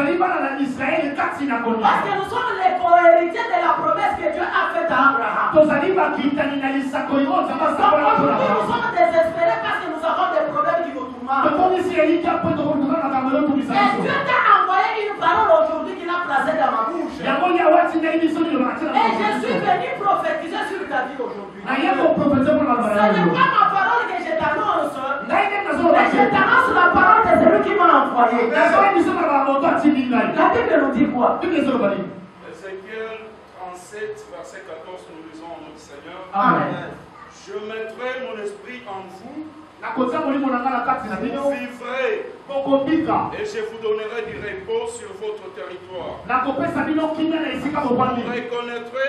S1: que nous sommes les co-héritiers de la promesse que Dieu a faite à Abraham. Donc aujourd'hui, nous sommes désespérés parce que nous avons des problèmes qui nous tourmentent. Et Dieu t'a envoyé une parole aujourd'hui qu'il a placée dans ma bouche. Et je suis venu prophétiser sur ta vie aujourd'hui. Ce n'est pas ma parole que je t'annonce, mais je t'annonce la parole de celui qui m'a envoyé. La Bible nous dit quoi?
S3: Ézéchiel 37, verset 14, nous lisons en notre Seigneur.
S1: Amen.
S3: Je mettrai mon esprit en vous. Vous vivrez et je vous donnerai du repos sur votre territoire. Vous reconnaîtrez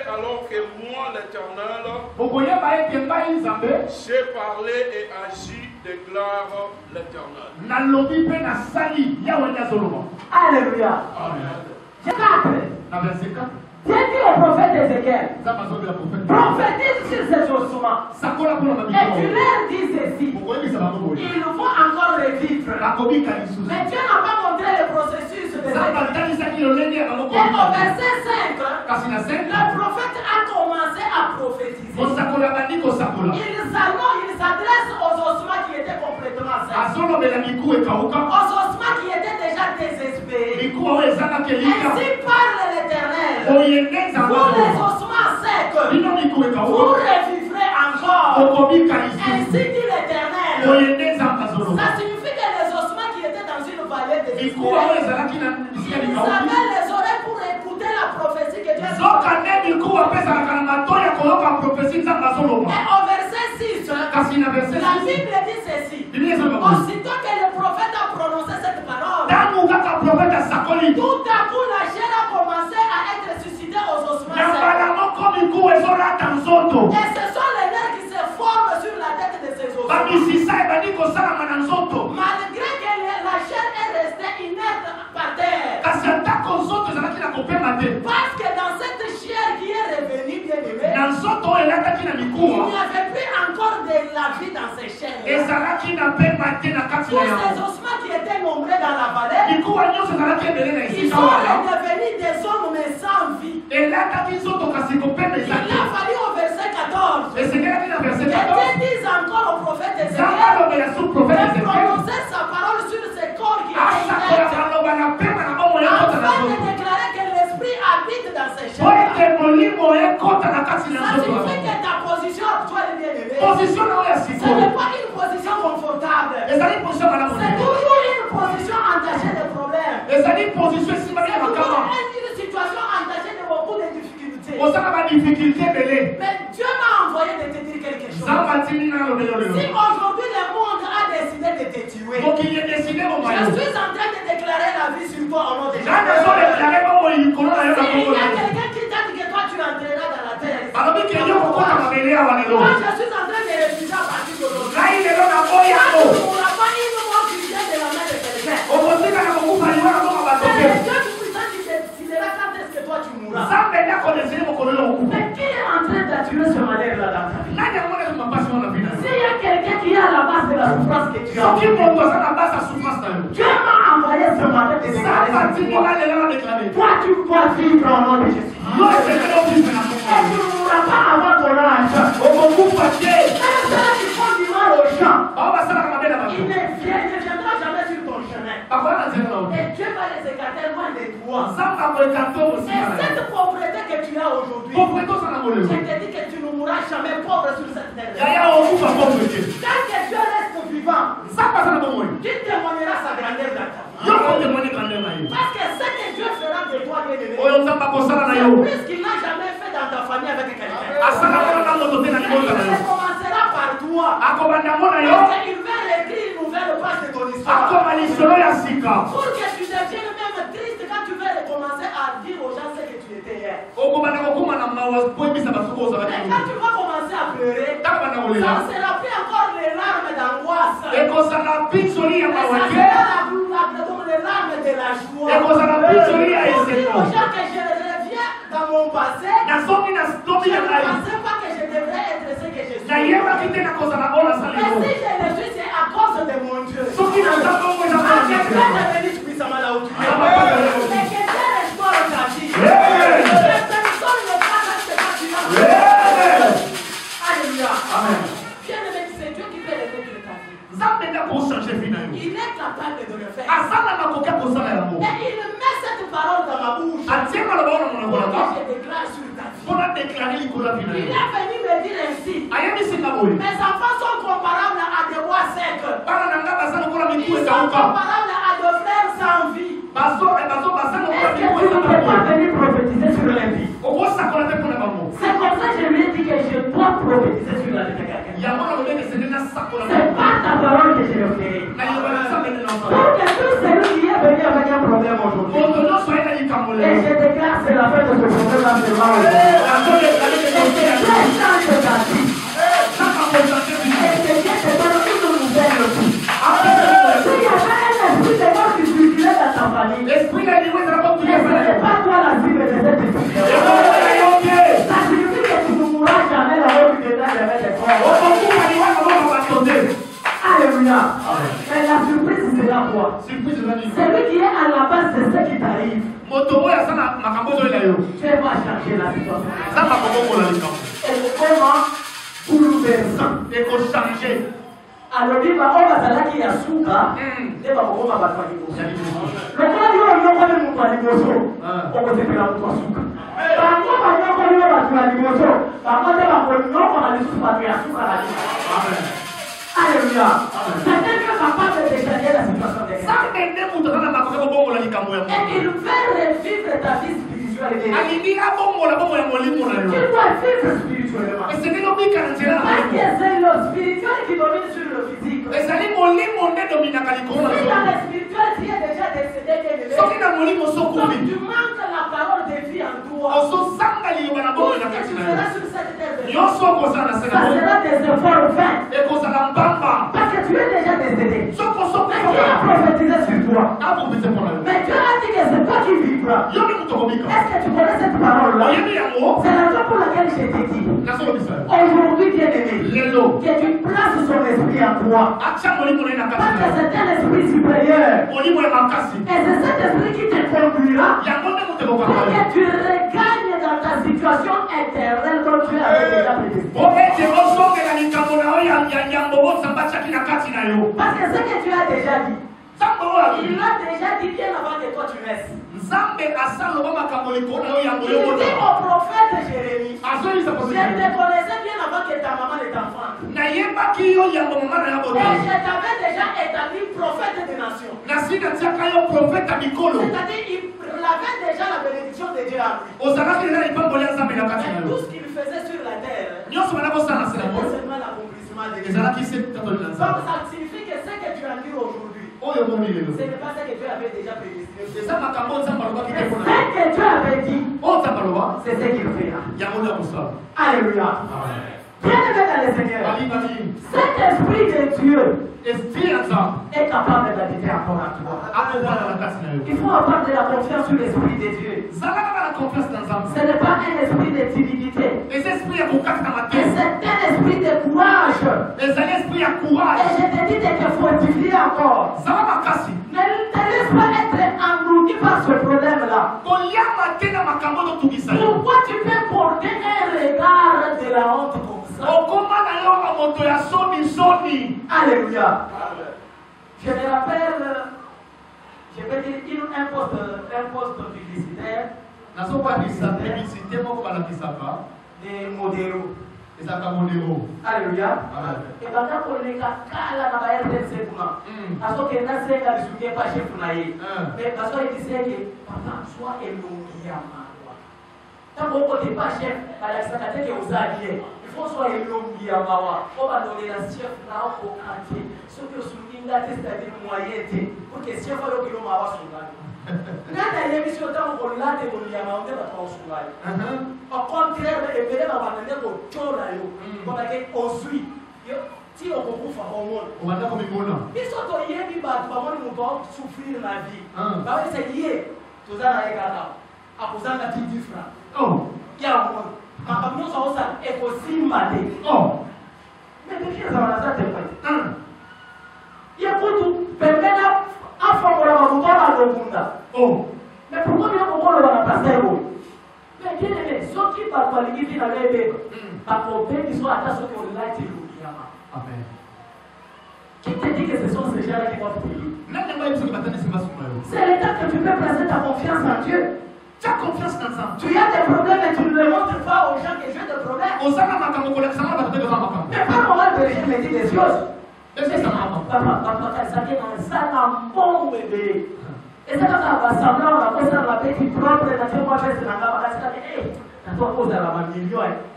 S3: alors que moi, l'Éternel, j'ai parlé et agi, déclare l'Éternel.
S1: Alléluia. Dieu dit au prophète Ézéchiel. Prophétise sur ces ossements. Et tu leur dis ceci. Ils vont encore revivre. Mais Dieu n'a pas montré le processus de Ézéchiel. Et au verset 5, le prophète a commencé à prophétiser. Il s'adresse aux ossements qui étaient complètement secs. Aux ossements qui étaient déjà désespérés. Ainsi parle l'Éternel. Pour les ossements secs, vous revivrez encore. Ainsi dit l'Éternel. Ça signifie que les ossements qui étaient dans une vallée désespérée, ils avaient les oreilles pour écouter la prophétie que Dieu a dit. Et au verset 6, la Bible dit ceci. Aussitôt que le prophète a prononcé cette parole, tout à coup la chair a commencé à être suscitée aux ossements secs. Et ce sont les nerfs qui se forment sur la tête de ces ossements. Malgré que la chair est restée inerte par terre. Parce que dans cette chair qui est revenue, bien aimée, il n'y avait plus encore de la vie dans ces chairs. Tous ces ossements qui étaient nombreux dans la vallée, ils sont devenus des hommes mais sans vie. Il a fallu au verset 14 que Dieu dise encore au prophète Ézéchiel de prononcer sa parole sur ces corps qui étaient inertes, afin de déclarer que l'esprit habite dans ces chairs. Ça signifie que ta position, toi le bien-aimé, ce n'est pas une position confortable. C'est toujours une position entachée de problèmes. C'est toujours une situation entachée de beaucoup de difficultés. Mais Dieu m'a envoyé de te dire quelque chose. Si aujourd'hui le monde a décidé de te tuer, je suis en train de déclarer la vie sur toi au nom de Jésus. S'il y a quelqu'un qui t'a dit que toi tu entreras dans la terre, moi je suis en train de refuser à partir d'aujourd'hui. Quand tu ne mourras pas, il ne mort qui vient de la main de quelqu'un. C'est Dieu tout-puissant qui décidera quand est-ce que toi tu mourras. Mais qui est en train d'attirer ce malheur-là dans ta vie? S'il y a quelqu'un qui est à la base de la souffrance que tu as, Dieu m'a envoyé ce matin de déclarer. Toi tu dois vivre au nom de Jésus. Et tu ne mourras pas avant ton âge. Même ceux qui font du mal aux gens, il ne viendra jamais sur ton chemin. Et Dieu va les écarter loin de toi. Et cette pauvreté que tu as aujourd'hui, je te dis que tu ne mourras jamais pauvre sur cette terre. Tant que Dieu reste vivant, tu témoigneras sa grandeur dans ta vie. Parce que ce que Dieu fera de toi, bien-aimé, c'est plus qu'il n'a jamais fait dans ta famille avec quelqu'un. Il commencera par toi. Donc il va écrire une nouvelle page de ton histoire. Pour que tu deviennes même triste quand tu vas recommencer à dire aux gens ce que tu étais hier. Et quand tu vas commencer à pleurer, ça ne sera plus encore les larmes d'angoisse. Mais ça sera les larmes de la joie. Pour dire aux gens que je reviens dans mon passé, je ne pensais pas que je devrais être ce que je suis. Mais si je le suis, c'est à cause de mon Dieu. Je vais devenir puissamment là où tu es. Et que Dieu restaure ta vie. Que personne ne parle de ce que tu as. Alléluia. Bien-aimé, c'est Dieu qui fait les règles de ta vie. Il est capable de le faire. Et il met cette parole dans ma bouche. Pour que je déclare sur ta vie. Il est venu me dire ainsi. Mes enfants sont comparables à des bois secs. Ils sont comparables à de fleurs sans vie. Est-ce que tu ne peux pas venir prophétiser sur la vie? C'est comme ça que je lui ai dit que je dois prophétiser sur la vie de quelqu'un. C'est pas ta parole que je le ferai. Pour que tout celui qui est venu avec un problème aujourd'hui, et je déclare c'est la fin de ce problème là seulement aujourd'hui. Et que Dieu change ta vie. Et que Dieu te donne une nouvelle vie. S'il y avait un esprit de mort qui circulait dans ta famille, et ce n'est pas toi la cible de cette esprit. changer la situation. Et comment bouleversant.
S2: Et qu'on change.
S1: Alors, il va avoir la qui a souka, il va avoir la batterie. Le plan du monde, on va le faire la souka. Par contre, on va le alléluia. C'est-à-dire que papa veut déchanger la situation des gens. Et il veut revivre ta vie spirituelle. Tu dois vivre spirituellement. Parce que c'est le spirituel qui domine sur le physique. Si dans le spirituel, tu es déjà décédé, donc tu manques la parole de vie en toi. Tout ce que tu feras sur cette terre, ça sera des efforts vains. Parce que tu es déjà décédé. Mais Dieu a prophétisé sur toi. Mais Dieu a dit que c'est toi qui vivras. Est-ce que tu connais cette parole-là? C'est la raison pour laquelle je t'ai dit. Aujourd'hui, bien-aimé, que tu places son esprit en toi. Parce que c'est un esprit supérieur. Et c'est cet esprit qui te conduira pour que tu regagnes dans ta situation éternelle dont tu avais déjà prédestiné. Parce que ce que tu as déjà dit, il l'a déjà dit bien avant que toi tu naisses. Il dit au prophète Jérémie, je te connaissais bien avant que ta maman ne t'enfante. Et je t'avais déjà établi prophète des nations. C'est-à-dire qu'il avait déjà la bénédiction de Dieu à lui. Et tout ce qu'il faisait sur la terre, c'était seulement l'accomplissement de Dieu. Donc ça signifie que ce que tu as dit aujourd'hui, ce n'est pas ce que Dieu avait déjà prédestiné. Ce que Dieu avait dit, c'est ce qu'il fera. Alléluia. Bien-aimé dans le Seigneur, cet esprit de Dieu est capable d'habiter encore en toi. Il faut avoir de la confiance sur l'esprit de Dieu. Ce n'est pas un esprit de timidité. C'est un esprit de courage. Et je te dis de te fortifier encore. Ne te laisse pas être englouti par ce problème-là. Pourquoi tu peux porter un regard de la honte comme ça? Alléluia. Je me rappelle, je vais dire un poste publicitaire de Modero. Alléluia. Et quand on est à la RTC, parce que nous sommes pas chef mais parce qu'il disait que papa soit éloigné. Tant qu'on n'est pas chef, il faut soit éloigné. On va donner la chef là au quartier. Ce que souligne c'est-à-dire moyen pour que chef soit le nana yebiso tango kolate koliyama ondeba twausulayo au contraire ebele babandane kocola yo kobake ozwi yo ti okokufa omona biso toyebi bato bamoni moto asouffrir na vie babalisa ye toza na ye kaka akozanga ti difra yango makambo nyonso aosala ekosimba te mais depuis ezala naza te pai ye kutu pembena afongola mabutola alokunda mais pourquoi bien kokoloba na pasteur oyo mais bien aimé soki bato balingi vi na bebeba bakobengi so ata soki olati lukiyama qui te dit que ce sont ces gens-là qui vont te payer? C'est le temps que tu peux placer ta confiance en Dieu. Tu as confiance dans ça. Tu as des problèmes et tu ne le montres pas aux gens que j'ai des problèmes. Mais pas normal que les gens me disent des choses. Papa, ça vient dans ça, un bon bébé. Et ça, quand on va semblant, on va faire la petite propre, et moi, je vais se la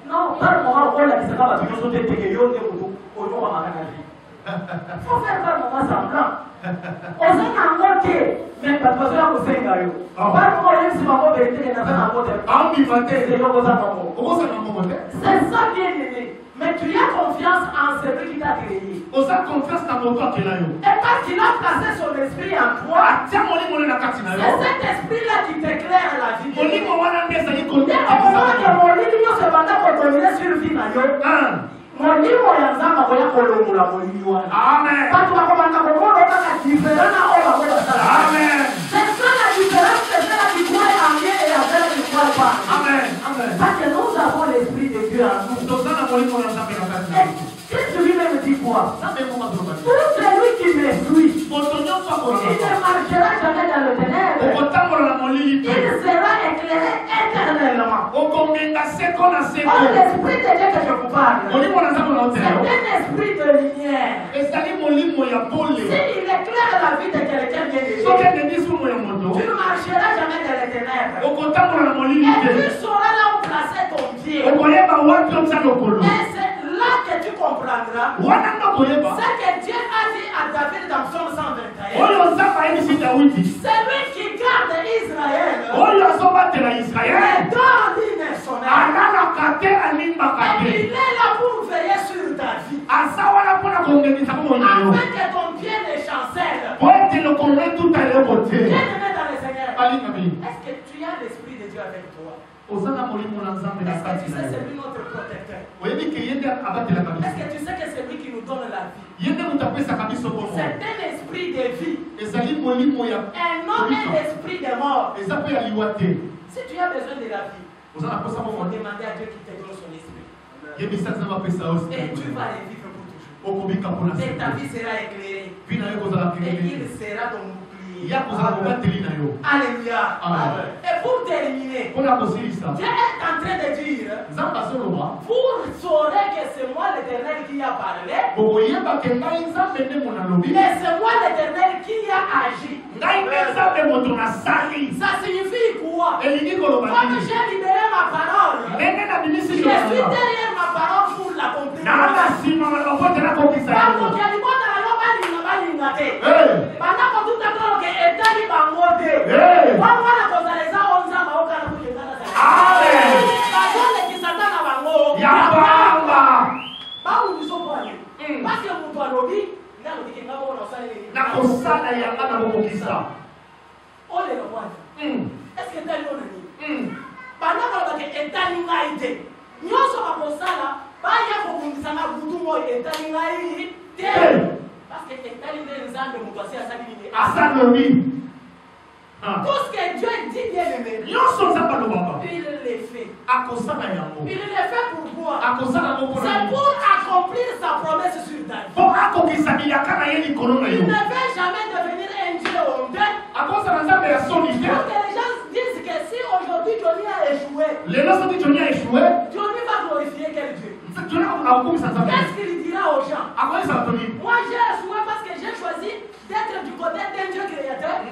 S1: non, pas le moment où on a dit ça, parce que nous sommes des télévisions, des photos, au nom de ma vie. Il faut faire pas le moment semblant. On s'en a manqué, mais parce que c'est un peu fait. Pas le moment où si maman vérité, il y a un peu c'est ça bien aimé. Mais tu as confiance en celui qui t'a créé. Et parce qu'il a placé son esprit en toi, c'est cet esprit-là qui t'éclaire la vie. Et au moment que mon livre se vendait pour dominer sur le film, mon livre est en train de Amen. Quand tu vas commencer à comprendre, on va différent. Amen. C'est ça la différence, c'est ça la différence. révéler éternellement.
S4: Oh, l'esprit
S1: de Dieu que je vous parle, c'est un esprit de lumière. S'il éclaire la vie de quelqu'un bien élevé, tu ne marcheras jamais dans les ténèbres. Et tu sauras là où placer ton pied. Et c'est là que tu comprendras ce que Dieu a dit à David dans Psaume 121. C'est lui qui garde Israël. Et dans l'insommeil. Et il est là pour veiller sur ta vie. Afin que ton pied ne chancelle. Bien-aimé dans le Seigneur, est-ce que tu as l'Esprit de Dieu avec toi? Est-ce que tu sais c'est lui notre protecteur? Est-ce que tu sais que c'est lui qui nous donne la vie? C'est un esprit de vie. Un homme est l'esprit de mort. Si tu as besoin de la vie, il faut demander à Dieu qui te donne son esprit. Et tu vas les vivre pour toujours. Et ta vie sera éclairée. Et il sera ton bouclier. Alléluia. Et pour terminer, Dieu est en train de dire, vous saurez que c'est moi l'Éternel qui a parlé, mais c'est moi l'Éternel qui a agi. Ça signifie quoi? Comme j'ai libéré ma parole, je suis derrière ma parole pour l'accomplir. Est-ce que t'as l'honneur? Pendant que etali ngai nyonso bakosala baya kokundisanga butu mo etali ngai te parce que etali nde nzambe moto asi asali tout ce que Dieu dit bien aimé, il le fait. Il le fait pourquoi? C'est pour accomplir sa promesse sur ta vie. Il ne veut jamais devenir un Dieu honteux. Pour que les gens disent que si aujourd'hui Johnny a échoué, Johnny va glorifier quel Dieu? Qu'est-ce qu'il dira aux gens? Moi j'ai échoué parce que j'ai choisi d'être du côté d'un Dieu créateur. Est-ce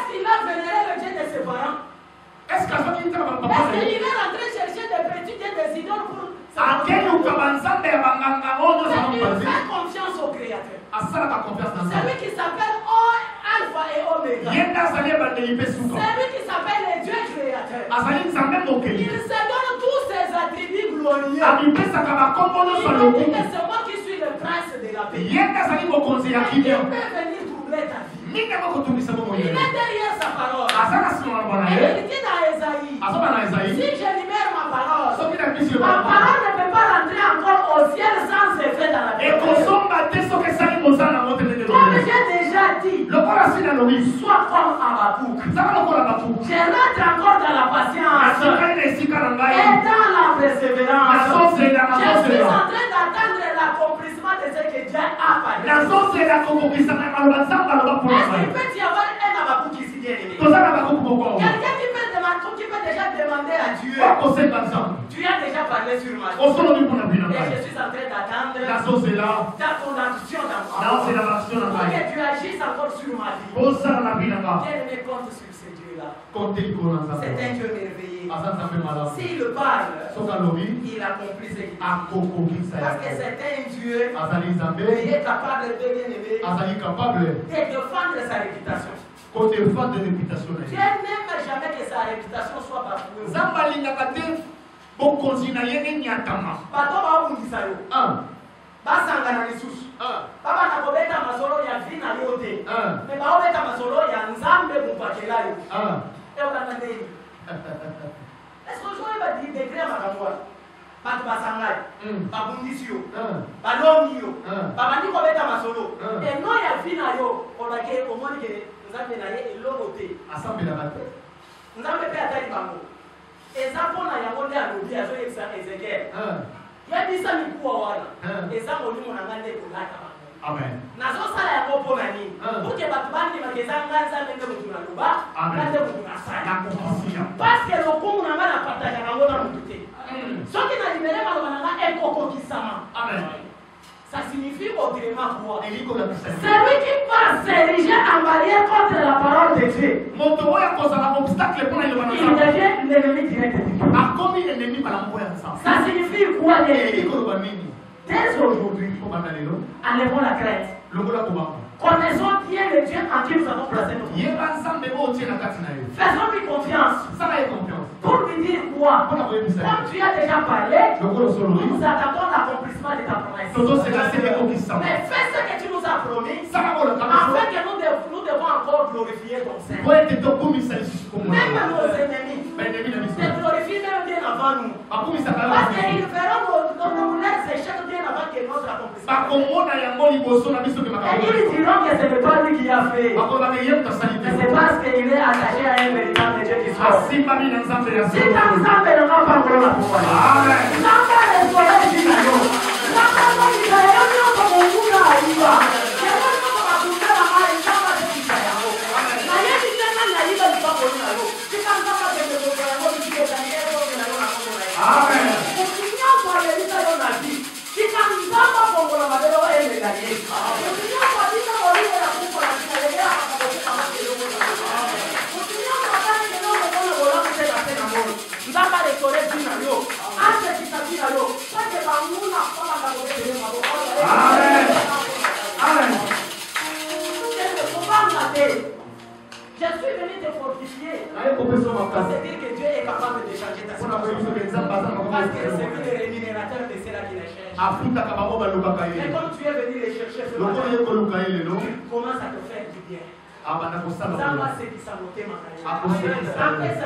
S1: qu'il a vénéré le Dieu de ses parents? Est-ce qu'il est rentré chercher des petits et des idoles pour... Il fait confiance au créateur. C'est lui qui s'appelle Alpha et Oméga. C'est lui qui s'appelle le Dieu créateur. Il se donne tous ses attributs glorieux. Il dit que c'est moi qui suis le prince de la paix. Il peut venir troubler ta vie. Il est derrière sa parole. Il dit dans Esaïe, si je libère ma parole ne peut pas rentrer encore au ciel sans effet dans la terre. Comme j'ai déjà dit, sois comme Habakkuk. Je rentre encore dans la patience et dans la persévérance. Je suis en train d'attendre l'accomplissement de ce que Dieu a parlé. Est-ce qu'il peut y avoir un Habakkuk ici bien aimé? Quelqu'un qui peut déjà demander à Dieu. Tu as déjà parlé sur ma vie. Et je suis en train d'attendre ta condamnation dans ma vie. Pour que tu agisses encore sur ma vie. Quel est compte sur ce Dieu-là? C'est un Dieu merveilleux. S'il parle, il accomplit ce qu'il dit. Parce que c'est un Dieu qui est capable de bien-aimer, de défendre sa réputation. Dieu n'aime jamais que sa réputation soit bafouée. Basangana lisusu baba nakobeta masolo ya vina yote me baobeta masolo ya nzambe mupakela yo eokanga ndeni est-ce que joye badi degré makambo wana bato basangai babundisi yo balongi yo babandi kobeta masolo eno ya vina yo olake omoni ke nzambe na ye elongo te nzambe mpe atali bango eza mpona yango nde alobi azoyebisa Ezekiel yebisa mikuwa wana eza molimo na ngai nde kolata bango nazosala yango mpona nini pour ke bato bandimaka eza ngai nzambe nde motu naloba ngai nde motu Parce que le coup n'a pas partagé à la montée. Ce qui n'a libéré Malonga est Kokokisama. Ça signifie autrement quoi? Celui qui va s'ériger en barrière contre la parole de Dieu, il devient l'ennemi direct de Dieu. Ça signifie quoi? Dès aujourd'hui, enlevons la crainte. Connaissons bien le Dieu en qui nous avons placé notre vie. Faisons-lui confiance. Pour lui dire quoi? Comme tu as déjà parlé, nous attendons l'accomplissement de ta promesse. Mais fais ce que tu nous as promis, afin que nous devons encore glorifier ton Saint. Même nos ennemis te glorifient même bien avant nous. Parce qu'ils verront nos échecs bien avant que notre accomplissement. Et ils diront que ce n'est pas lui qui a fait. Mais c'est parce qu'il est attaché à un véritable Dieu qui soit. Si comme ça, mais on n'a pas encore la foi. Amen. Je suis venu te fortifier. C'est-à-dire que Dieu est capable de changer ta situation. Parce que c'est lui le rémunérateur de ceux-là qui les cherchent. Mais comme tu es venu les chercher ce matin, tu commences à te faire du bien. Après ça,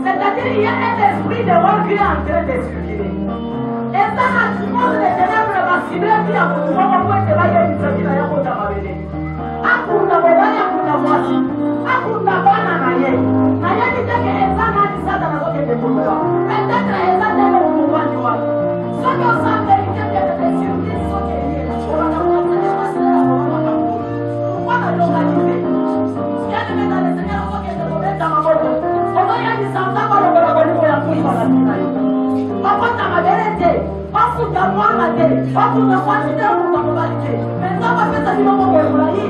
S1: C'est-à-dire il y a un esprit de mort qui est en train de circuler. Et ça, la monde des ténèbres va cibler qui a pour moi, moi, je vais y aller, je vais y aller, je vais y aller. Akunda bobaya akunda mwasi. Akunda bana na ye. Na ye ni teke ezana ni sata na zote de bola. Peut-être ezana le mouwani wa. Soki osante ni teke de surprise soki ye. Ola na mwasi de mwasi na mwa na mwa. Pourquoi na localité? Bien aimé dans le Seigneur, soki de bola dans ma moko. Ola ya ni santa kwa lo bola kwa ni ya kuiba na tina yo. Papa ta maderete. Akuta mwana te. Akuta mwasi te akuta mbali te. Pesa pa pesa ni moko kwa yi.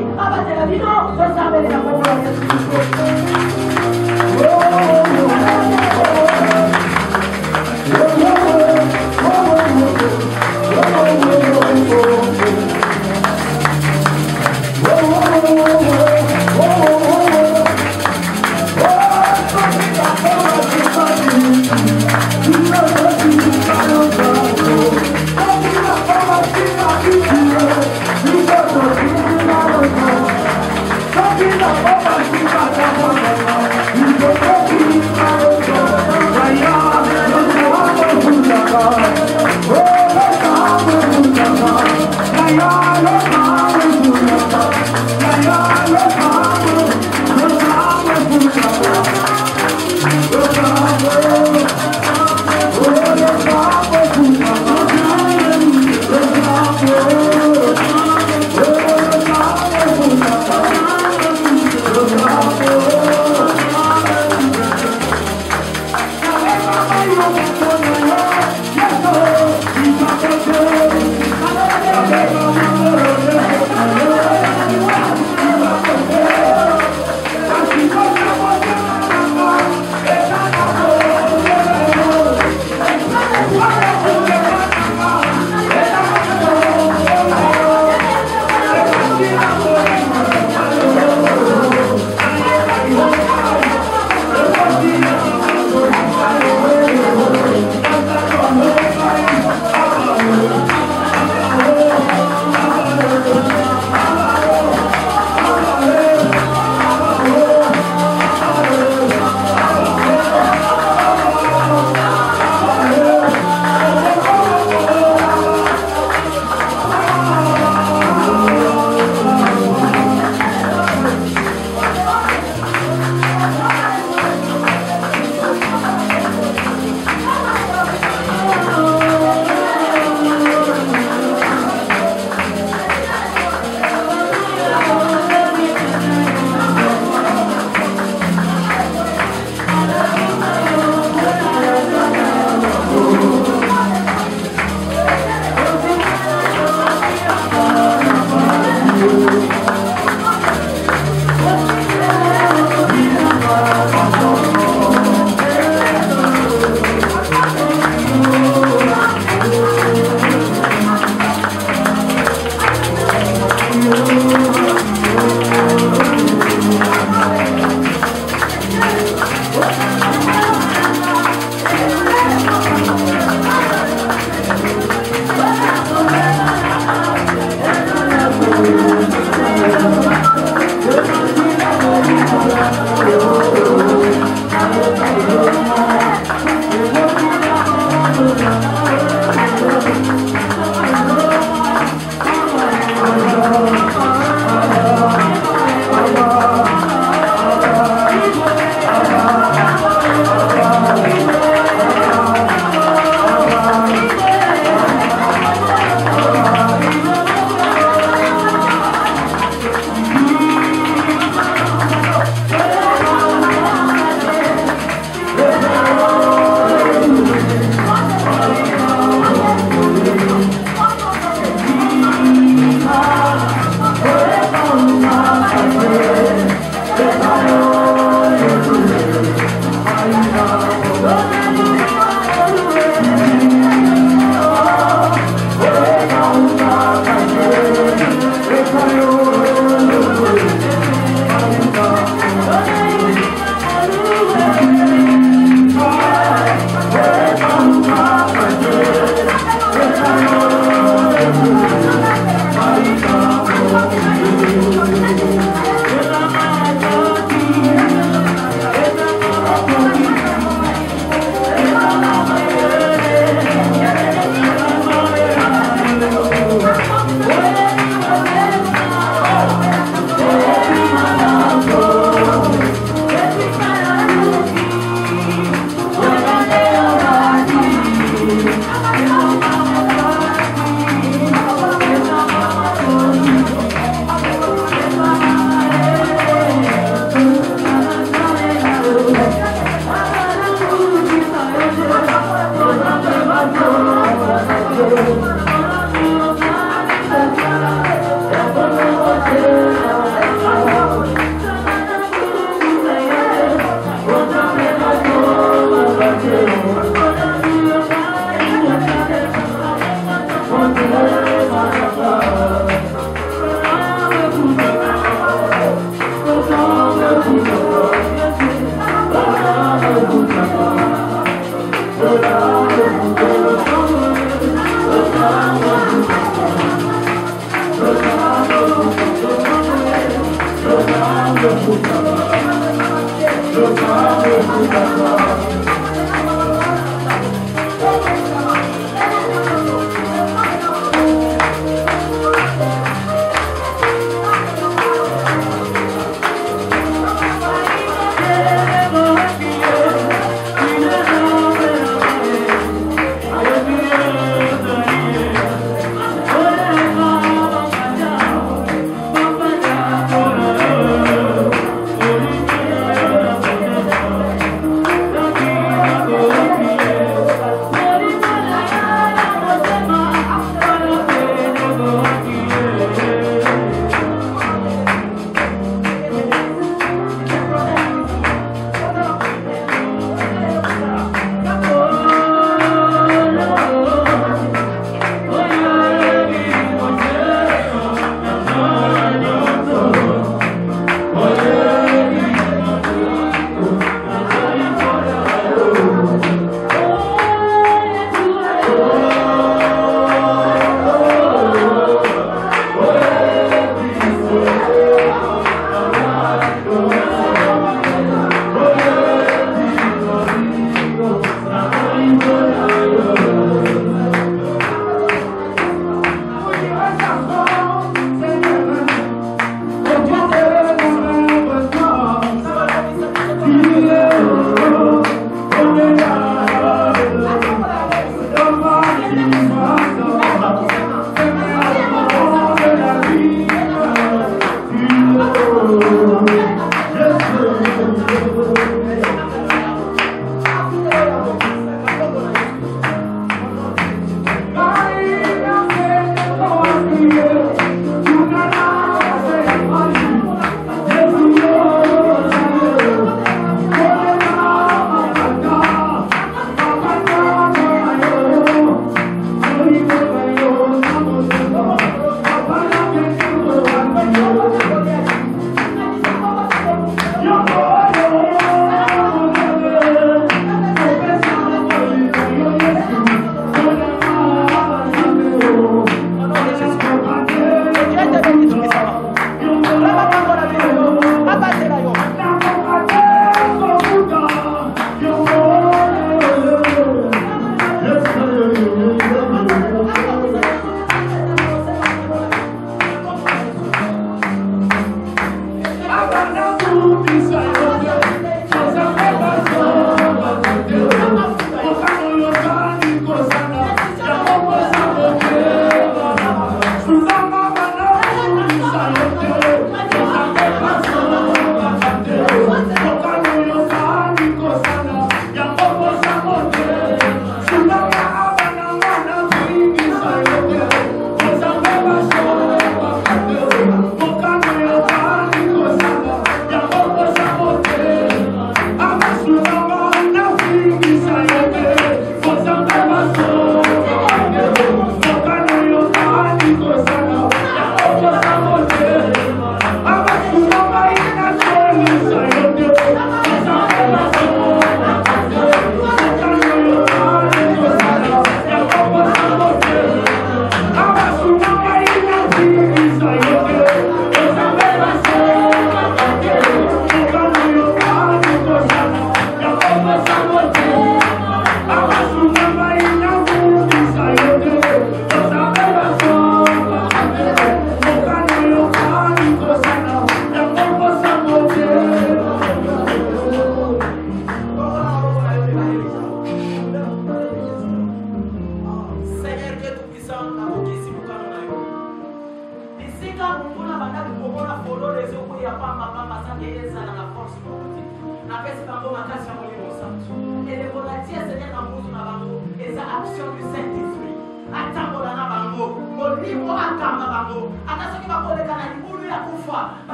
S5: Talking about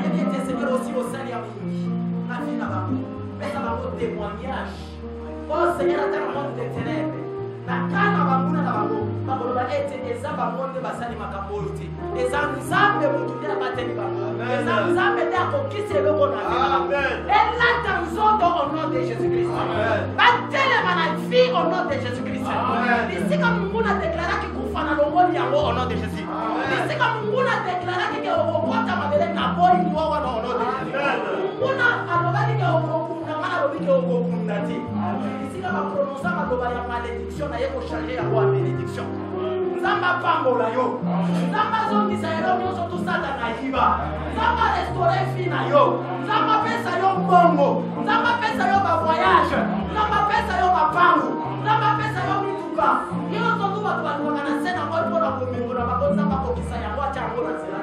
S1: Seigneur aussi au Seigneur la vie là-bas. Mais ça va vous témoignage. Oh Seigneur, dans le monde des ténèbres. Na kana bamuna na bango bakoloba ete eza bamonde basali makambo te eza nzambe mutu nde abateli bango eza nzambe nde akokisi eloko na vie elata nzoto au nom de Jésus-Christ batelema na vie au nom de Jésus-Christ lisika mungu na deklaraki kufa na longoli yango au nom de Jésus lisika mungu na deklaraki ke okokota mabele na boyi niwa wana au nom de Jésus mungu na alobaki ke okokunda ngana lobi ke okokunda te lisika baprononsa maloba ya malédiction na ye changer ya roi bénédiction. Nzamba pambola yo. Nzamba zongisa yo nyonso tusata na yiba. Nzamba restaurer fi na yo. Nzamba pesa yo mbongo. Nzamba pesa yo ba voyage. Nzamba pesa yo ba pangu. Nzamba pesa yo mituka. Yo nzoto ba kwa na sena ko pona ko mimura ba nzamba ko kisa ya kwa cha ngona sela.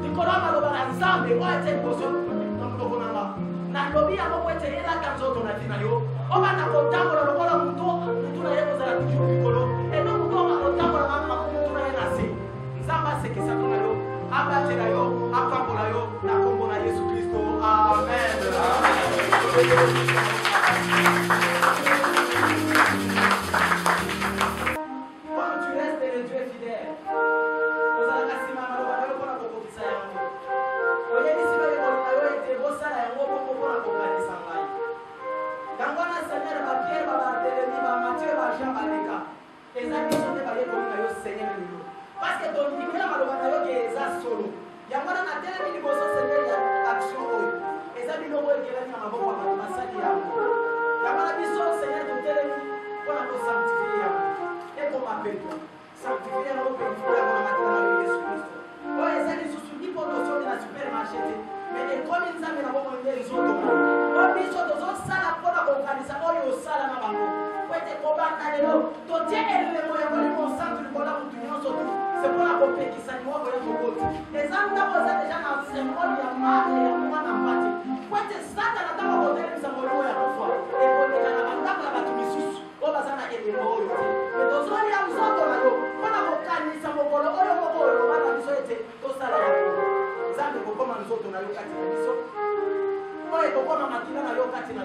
S1: Nikolama lo ba nzambe wa ete koso. Ntombo nanga. Na lobi ya ko ete ela kanzo to na tina yo. Oba na ko tango lo ko muto na ye ko zala toujours likolo et donc ko ma ko tango na ma ko muto na ye na se. Nzamba se ke sa tona yo. Abatela yo, apambola yo na kombo na Yesu Kristo. Amen. Quand tu restes le Dieu fidèle, vous allez casser ma main, vous allez voir la coco qui s'aille. Vous voyez ici, vous allez être beau ça là, vous allez voir la coco qui s'aille. Quand on a Seigneur, ma Pierre, ma Barthélemy, ma Mathieu, ma Jean, ma Léka, les amis sont des barrières comme le Seigneur. Parce que ton niveau là, malheureusement, il y a solo. Il y a un tel niveau de Seigneur, il y a action. Et ça, il y a un qui est là, il y a un massage. Il y a un mission, Seigneur, de tel pour la sanctifier. Et pour m'appeler, sanctifier la robe, il faut la matin de Jésus-Christ. Oh, et ça, ils sont soumis pour nos de la supermarché. Mais les communes, ça, mais la bombe, ils sont de moi. Oh, ils sont de autres salles pour la compagnie, ça, oh, ils sont salles à ma banque. Oh, ils sont combattant les lots. Tout est élevé, moi, il y a un centre du bon amour, c'est pour la copie qui s'anime au voyage. Les hommes d'abord, déjà dans ce monde, il y a mal et il y a moins d'empathie. Quand tu es ça, tu as d'abord au délire, ça va le voir à fois. Et pour les gens, on a la batumissus. On va s'en aller les mots. Mais dans ce monde, il y a un centre de la eau. On a vos cannes, ça va voler. On a vos mots, on va la viser. Tout ça, là, ça ne peut pas m'en de la eau, Katina. On est au point de matina, la eau, Katina.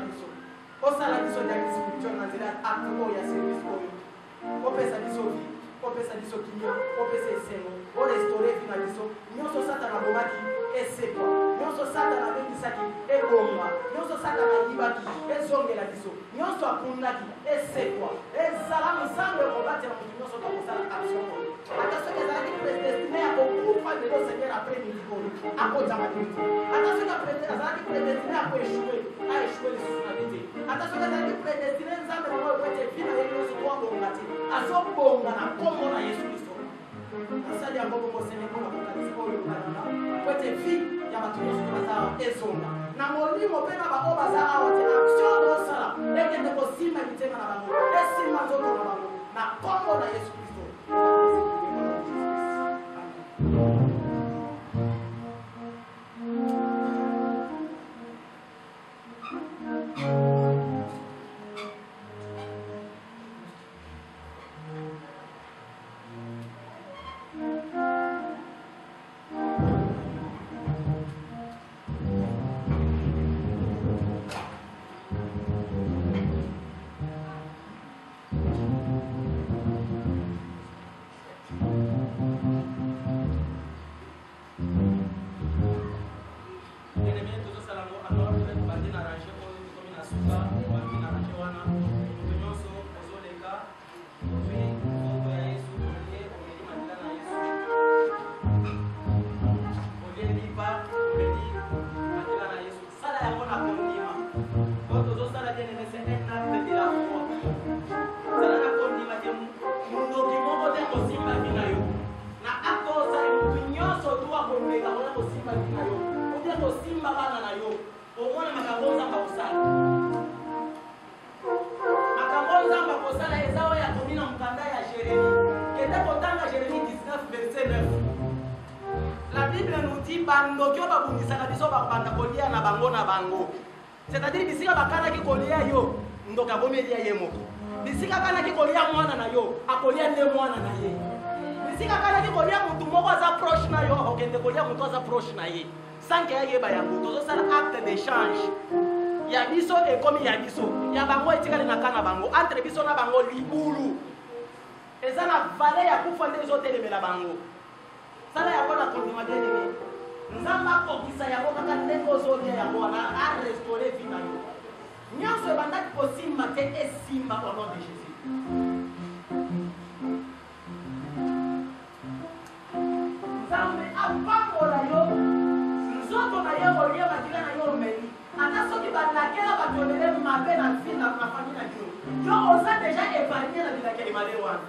S1: On s'en a dit sur la spirituelle, dans la acte, il y a service pour eux. On peut s'en dire on peut s'additionner au Kenya, on peut s'essayer, on restaurer finalement. Nous sommes ça dans la bomaki et c'est quoi? Nous sommes ça dans la bendisaki et bomba. Nous sommes ça dans la libaki et zonge la diso. Nous sommes punaki et c'est quoi? Et salam ensemble combattre la nous sommes comme ça action. Attention que ça qui est destiné à beaucoup de nos seigneurs après midi à cause de la vie. Attention que ça qui est destiné à échouer les sociétés. Attention que ça qui est destiné à nous avoir été fini avec nos droits combattus. À son bon comme na Yesu Kristo. Asali ambapo moseme kwa kanisa kwa yule bwana. Kwete vi ya matumizi kwa zao ezonda. Na molimo pena ba oba za awote action do sala. Eke de posima bitema na bango. Esima zoto na bango. Na kombo na Yesu Kristo. C'est-à-dire bisika bakana ki kolia yo ndoka bomelia ye moko bisika kana ki kolia mwana na yo akolia ne mwana na ye bisika kana ki kolia mutu moko za proche na yo okende kolia mutu za proche na ye sans qu'il y ait un acte d'échange. Il y a biso et comme il y a biso. Il y a bango et tigale na kana bango. Entre biso na bango libulu. Et ça la valeur ya pour faire des hôtels de la bango. Ça la ya pour la condamner de. Nzamba kokisa ya boka ndeko zodia ya bona a restaurer vie na yo. Nyonso banda kosimba te esimba au nom de Jésus. Nzambe apakola yo. Nzoto na yo kolia bakila na yo meli. Ata soki balakela batolele mabe na vie na famille na yo. Yo osa déjà épargné la vie de malheureux.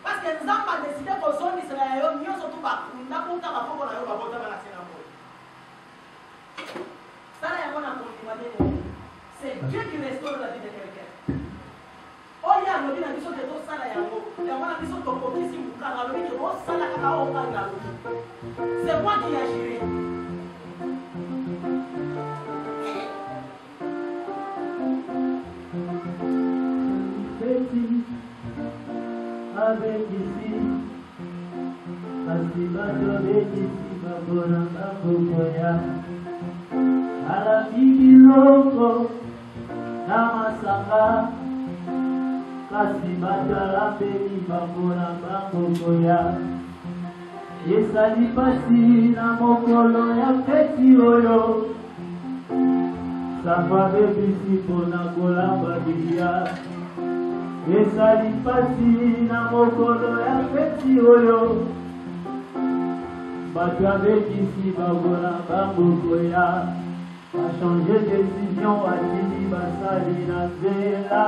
S1: Parce que Nzamba a décidé que zone Israël yo nyonso tu bakunda kuta bafoko na yo babota bana sena mo. Ça là yako na kontimane. C'est Dieu qui restaure la vie de quelqu'un. Oya lobi na biso de to sala yango. Yango na biso to kokisi mukanga lobi ke bo sala kaka o kanga lobi. C'est moi qui agirai.
S5: Avec ici, Asibato avec ici, Babona Baboya, à la vie loco, Namasanga, Asibato la béni, Babona Baboya, et Salipasi, Namokolo, ya Peti Oyo, Safabe Bisi, Bonagola, Babia. Esa lipasi na mokolo ya peti oyo bato abekisi babona bamboko ya bachange décision atindi basali na nzela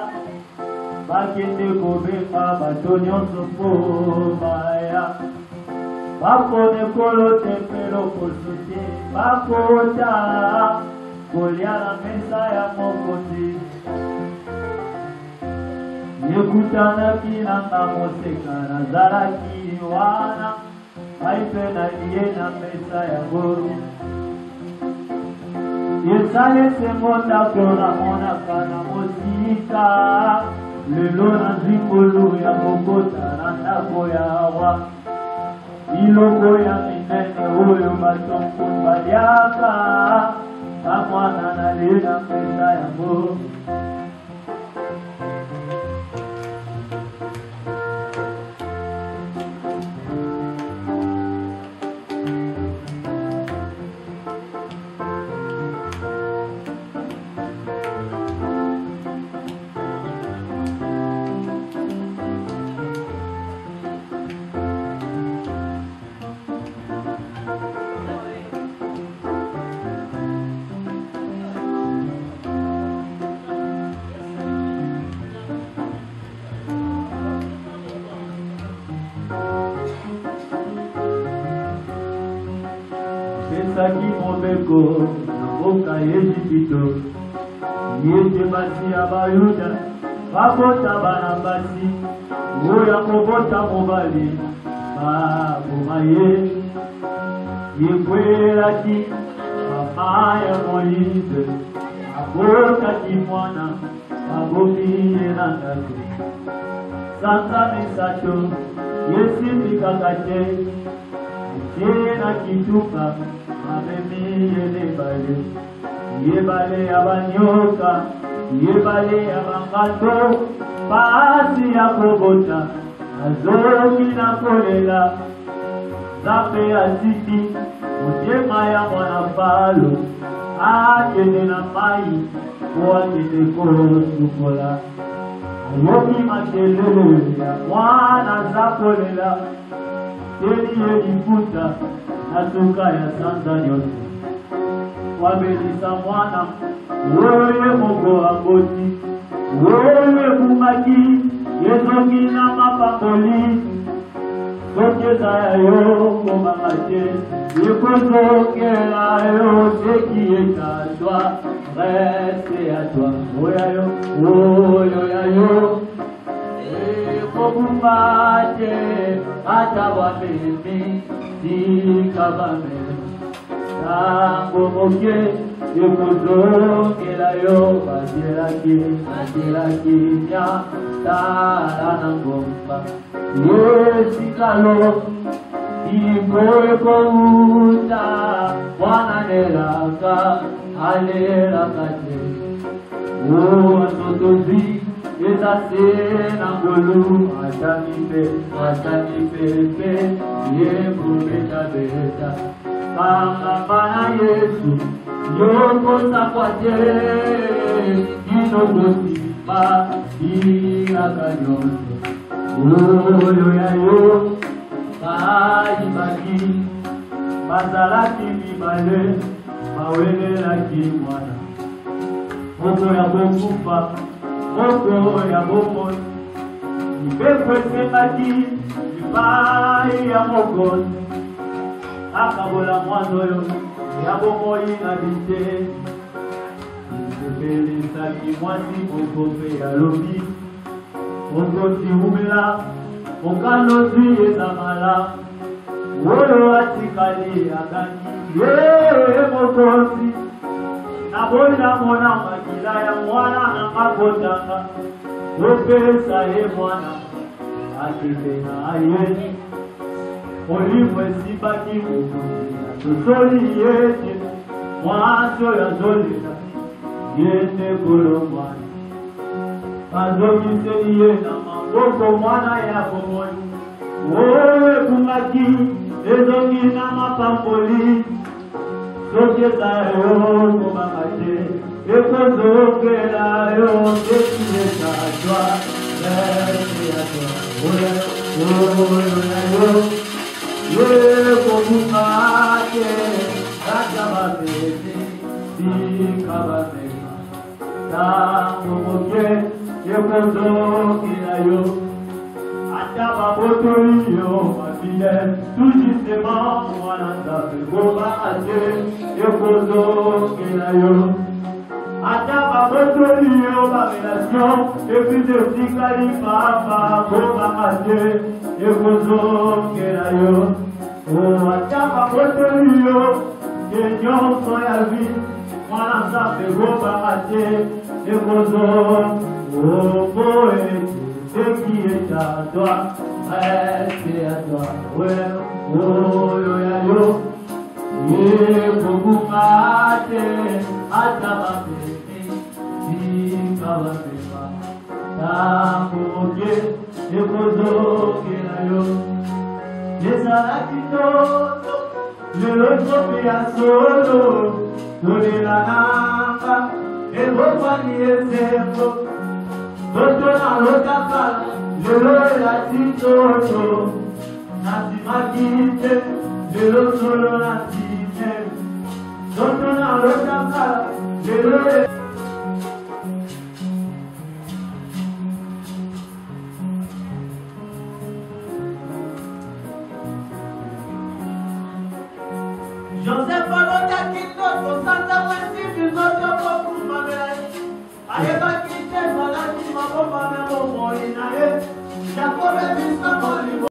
S5: bakende kobemba bato nyonso mpo baya bapone kolo tempelo kosote bakota kolia na mesa ya mokonzi Yekutanaki nanga moseka nazalaki wana aipe na liye na mesa ya goro Yesalese mondako na monaka na mosika lelo na zikolo ya kokota na ndako ya awa iloko ya minene oyo batonko baliaka amwana na liye na mesa ya goro Saki mobeko naboka Ejipito yete basi abayuda babota bana basi oya kobota mobali babomaye yekwelaki mama ya Moïse abota kimwana babomiye na ngati sanga misato yesimbikakate Yena kituka Amemi yebale Yebale abanyoka Yebale abangato Paasi ya kogota Azoki na kolela Zape asiti Ujema ya mwanafalo Akene na mai Kuakene koro sukola Ayoki makelele ya mwana zakolela Yeni yedifuta Atuka ya Tanzania Wabelisa mwana Woye mogo angoti Woye kumaki Yezoki na mapakoli Sokeza ya yo Komamache Yekozokela yo Seki etatwa Reste ya toi Oya yo Oyo ya yo Kokumbate Atawa mimi Sikabame Tango moke Yekuzongela yo Bajelaki Nya Tara nangomba Yesikalo Ikoekouta wananelaka alelakate Ototozi ezase nangolu atanipepe yekubetabeta Kangambana Yesu yokosakwate inogosipa iakanyonso Oyo yayo Kaibaki Bazalaki mibale Mawelelaki mwana Moko ya bokufa Moko ya bomoni Nibekwesemaki Nibai ya mokosi Akabola mwanzoyo Ya bomoi na bite Nibebelesaki mwasi Mokope ya lobi Mokosi umela Mokanozi ezamala Oyo atikali akani mokosi Naboya mwana makila ya mwana na makotanga Opesa mwana Akibena aye Olimwe sibaki mokosi Tosoli yete Mwanzo ya zolina Yete kuro mwana Azokiseli yena Moko mwana ya bomoni Owe kumaki Ezongi na mapamboli Soketa yo kumamate Ekozokela yo Ekileta jwa Lete ya jwa Owe ya yo Yeko kumate Kata mabezi Sika babeka Tango moke Ekozokela yo Ataba botorio mabile tout justement mwana ndape goba ate ekozo kelayo Ataba botorio babelation et puis de sikali papa goba ate ekozo kelayo Oh ataba botorio kenyon soya vi mwana ndape goba ate ekozo Oh poete Ce qui est à toi, reste à toi. Ouais, oh, yo, yo, ye, beaucoup mate, atama pepe, si kava pepa, tambo moke, ye kozo kela yo. Yesala kitoto, le loto pia solo, tole la namba, e bofani esembo. Toto na lotaka, lelo la titoto Nasi makite, lelo solo na tine Toto na lotaka, lelo Joseph Alota Kitoto, Santa Francisco, Zoto Poku Mabelai Ayeba kite, Malaki, Maboma, Memo, Moinae Jacob, Mr. Molly